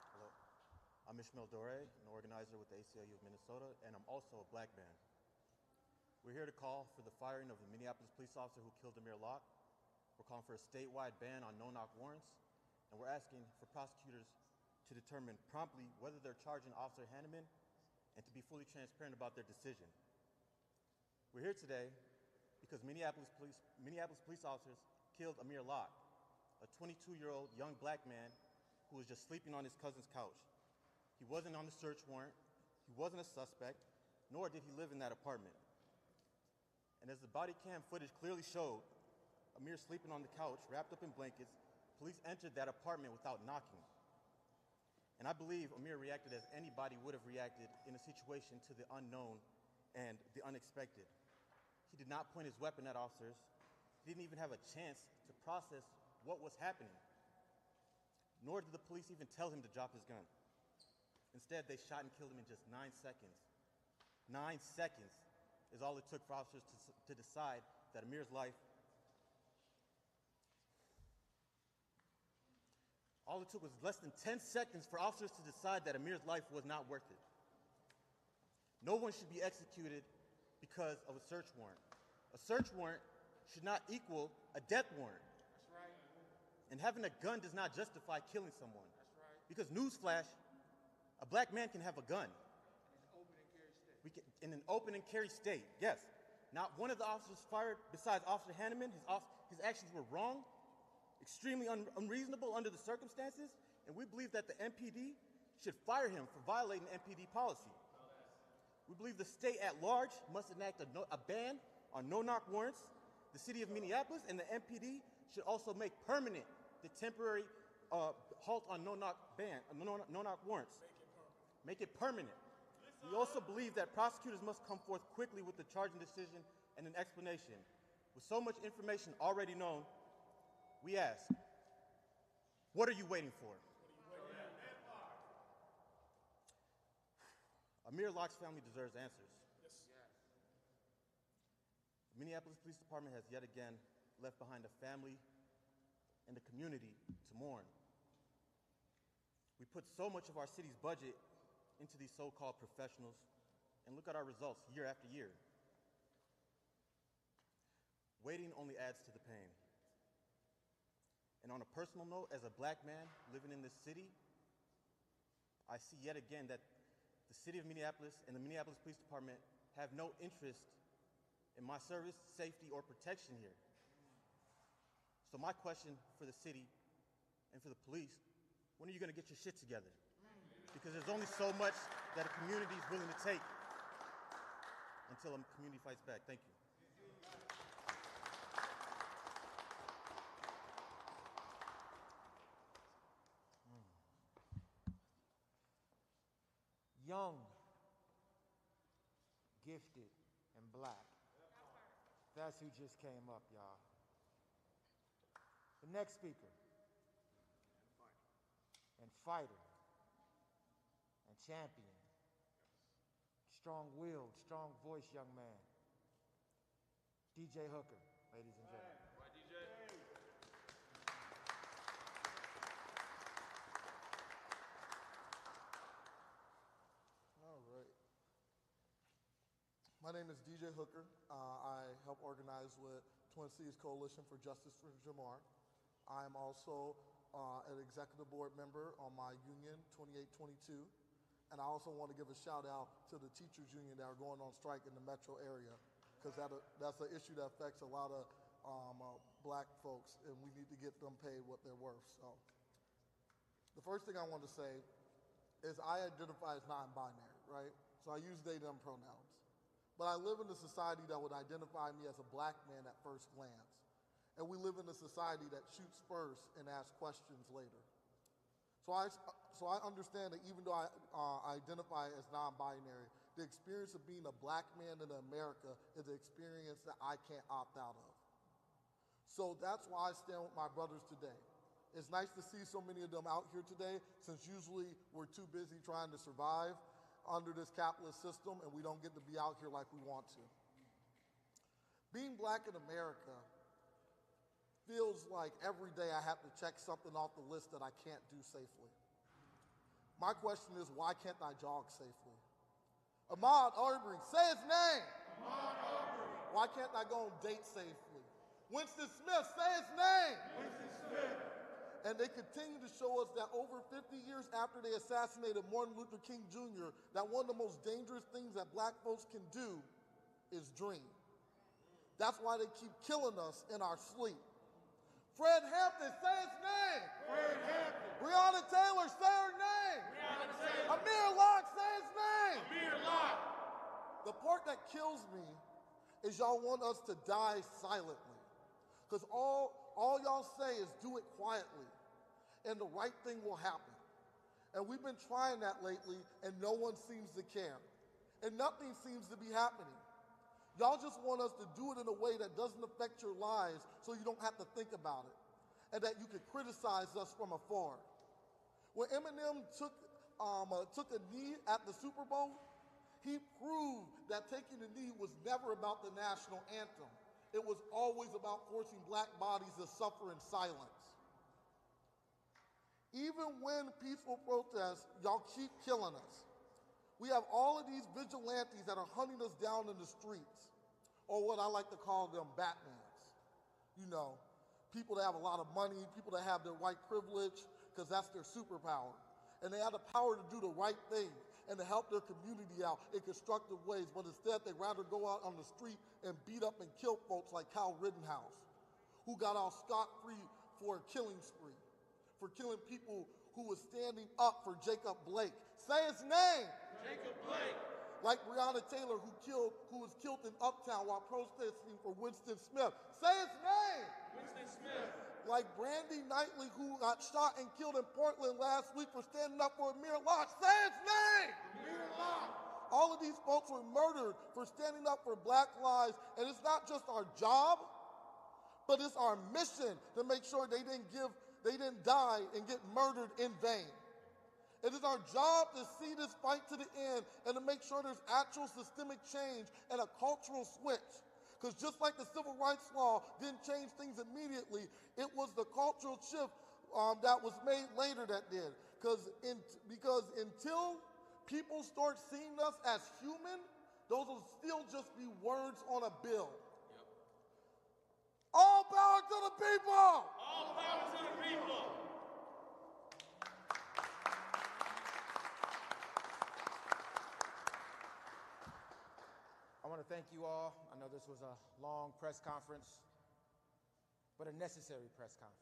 Hello, I'm Ishmael Doré, an organizer with the ACLU of Minnesota, and I'm also a black man. We're here to call for the firing of the Minneapolis police officer who killed Amir Locke. We're calling for a statewide ban on no-knock warrants, and we're asking for prosecutors to determine promptly whether they're charging Officer Hanneman and to be fully transparent about their decision. We're here today because Minneapolis police officers killed Amir Locke, a 22-year-old young black man who was just sleeping on his cousin's couch. He wasn't on the search warrant, he wasn't a suspect, nor did he live in that apartment. And as the body cam footage clearly showed, Amir sleeping on the couch, wrapped up in blankets, police entered that apartment without knocking. And I believe Amir reacted as anybody would have reacted in a situation to the unknown and the unexpected. He did not point his weapon at officers. He didn't even have a chance to process what was happening. Nor did the police even tell him to drop his gun. Instead, they shot and killed him in just 9 seconds. 9 seconds is all it took for officers to decide that Amir's life, all it took was less than 10 seconds for officers to decide that Amir's life was not worth it. No one should be executed because of a search warrant. A search warrant should not equal a death warrant. That's right. And having a gun does not justify killing someone. Because newsflash, a black man can have a gun. In an open and carry state, yes. Not one of the officers fired besides Officer Hanneman. His actions were wrong, extremely unreasonable under the circumstances, and we believe that the MPD should fire him for violating MPD policy. We believe the state at large must enact a ban on no-knock warrants. The city of Minneapolis and the MPD should also make permanent the temporary halt on no-knock warrants. Make it permanent. We also believe that prosecutors must come forth quickly with the charging decision and an explanation. With so much information already known, we ask, what are you waiting for? Amir Locke's family deserves answers. The Minneapolis Police Department has yet again left behind a family and a community to mourn. We put so much of our city's budget into these so-called professionals, and look at our results year after year. Waiting only adds to the pain. And on a personal note, as a black man living in this city, I see yet again that the city of Minneapolis and the Minneapolis Police Department have no interest in my service, safety, or protection here. So my question for the city and for the police, when are you going to get your shit together? Because there's only so much that a community is willing to take until a community fights back. Thank you. Young, gifted, and black. That's who just came up, y'all. The next speaker. And fighter. And champion. Strong-willed, strong-voiced young man. DJ Hooker, ladies and gentlemen. Right, DJ. All right. My name is DJ Hooker. I help organize with Twin Cities Coalition for Justice for Jamar. I'm also an executive board member on my union, 2822. And I also want to give a shout out to the teachers union that are going on strike in the metro area, because that's an issue that affects a lot of black folks, and we need to get them paid what they're worth. So the first thing I want to say is I identify as non-binary, right? So I use they, them pronouns. But I live in a society that would identify me as a black man at first glance. And we live in a society that shoots first and asks questions later. So I understand that even though I identify as non-binary, the experience of being a black man in America is an experience that I can't opt out of. So that's why I stand with my brothers today. It's nice to see so many of them out here today, since usually we're too busy trying to survive under this capitalist system and we don't get to be out here like we want to. Being black in America feels like every day I have to check something off the list that I can't do safely. My question is, why can't I jog safely? Ahmaud Arbery, say his name. Ahmaud Arbery. Why can't I go on date safely? Winston Smith, say his name. Winston Smith. And they continue to show us that over 50 years after they assassinated Martin Luther King Jr., that one of the most dangerous things that black folks can do is dream. That's why they keep killing us in our sleep. Fred Hampton, say his name. Fred Hampton. Breonna Taylor, say her name. Breonna Taylor. Amir Locke, say his name. Amir Locke. The part that kills me is y'all want us to die silently. Because all y'all say is do it quietly, and the right thing will happen. And we've been trying that lately, and no one seems to care. And nothing seems to be happening. Y'all just want us to do it in a way that doesn't affect your lives so you don't have to think about it, and that you can criticize us from afar. When Eminem took a knee at the Super Bowl, he proved that taking a knee was never about the national anthem. It was always about forcing black bodies to suffer in silence. Even when peaceful protests, y'all keep killing us. We have all of these vigilantes that are hunting us down in the streets, or what I like to call them Batmans. You know, people that have a lot of money, people that have their white privilege, because that's their superpower. And they have the power to do the right thing and to help their community out in constructive ways, but instead they'd rather go out on the street and beat up and kill folks like Kyle Rittenhouse, who got off scot-free for a killing spree, for killing people who was standing up for Jacob Blake. Say his name! Jacob Blake! Like Breonna Taylor, who was killed in Uptown while protesting for Winston Smith. Say his name! Winston Smith! Like Brandy Knightley, who got shot and killed in Portland last week for standing up for Amir Locke. Say his name! Amir Locke! All of these folks were murdered for standing up for black lives, and it's not just our job, but it's our mission to make sure they didn't die and get murdered in vain. It is our job to see this fight to the end and to make sure there's actual systemic change and a cultural switch. Because just like the civil rights law didn't change things immediately, it was the cultural shift that was made later that did. Because until people start seeing us as human, those will still just be words on a bill. All power to the people! All power to the people! I want to thank you all. I know this was a long press conference, but a necessary press conference.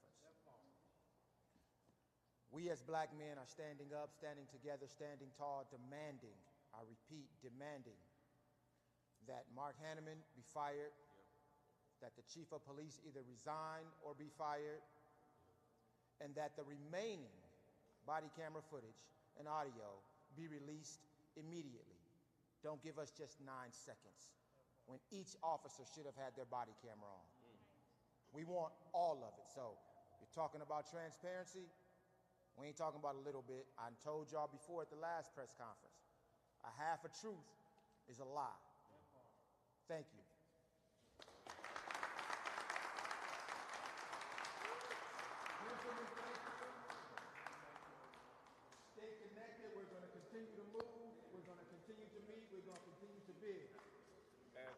We as black men are standing up, standing together, standing tall, demanding, I repeat, demanding that Mark Hanneman be fired, that the chief of police either resign or be fired, and that the remaining body camera footage and audio be released immediately. Don't give us just 9 seconds when each officer should have had their body camera on. We want all of it. So you're talking about transparency. We ain't talking about a little bit. I told y'all before at the last press conference, a half a truth is a lie. Thank you. Stay connected. We're going to continue to move. We're going to continue to meet. We're going to continue to bid. And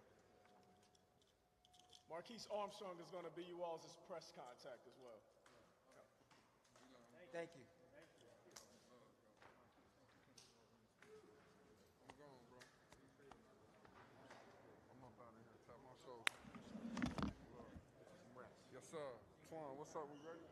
Marquise Armstrong is going to be you all's press contact as well. Thank you. I'm gone, bro. I'm up out of here. Tap my shoulder. Yes, sir. Twan, what's up? We ready?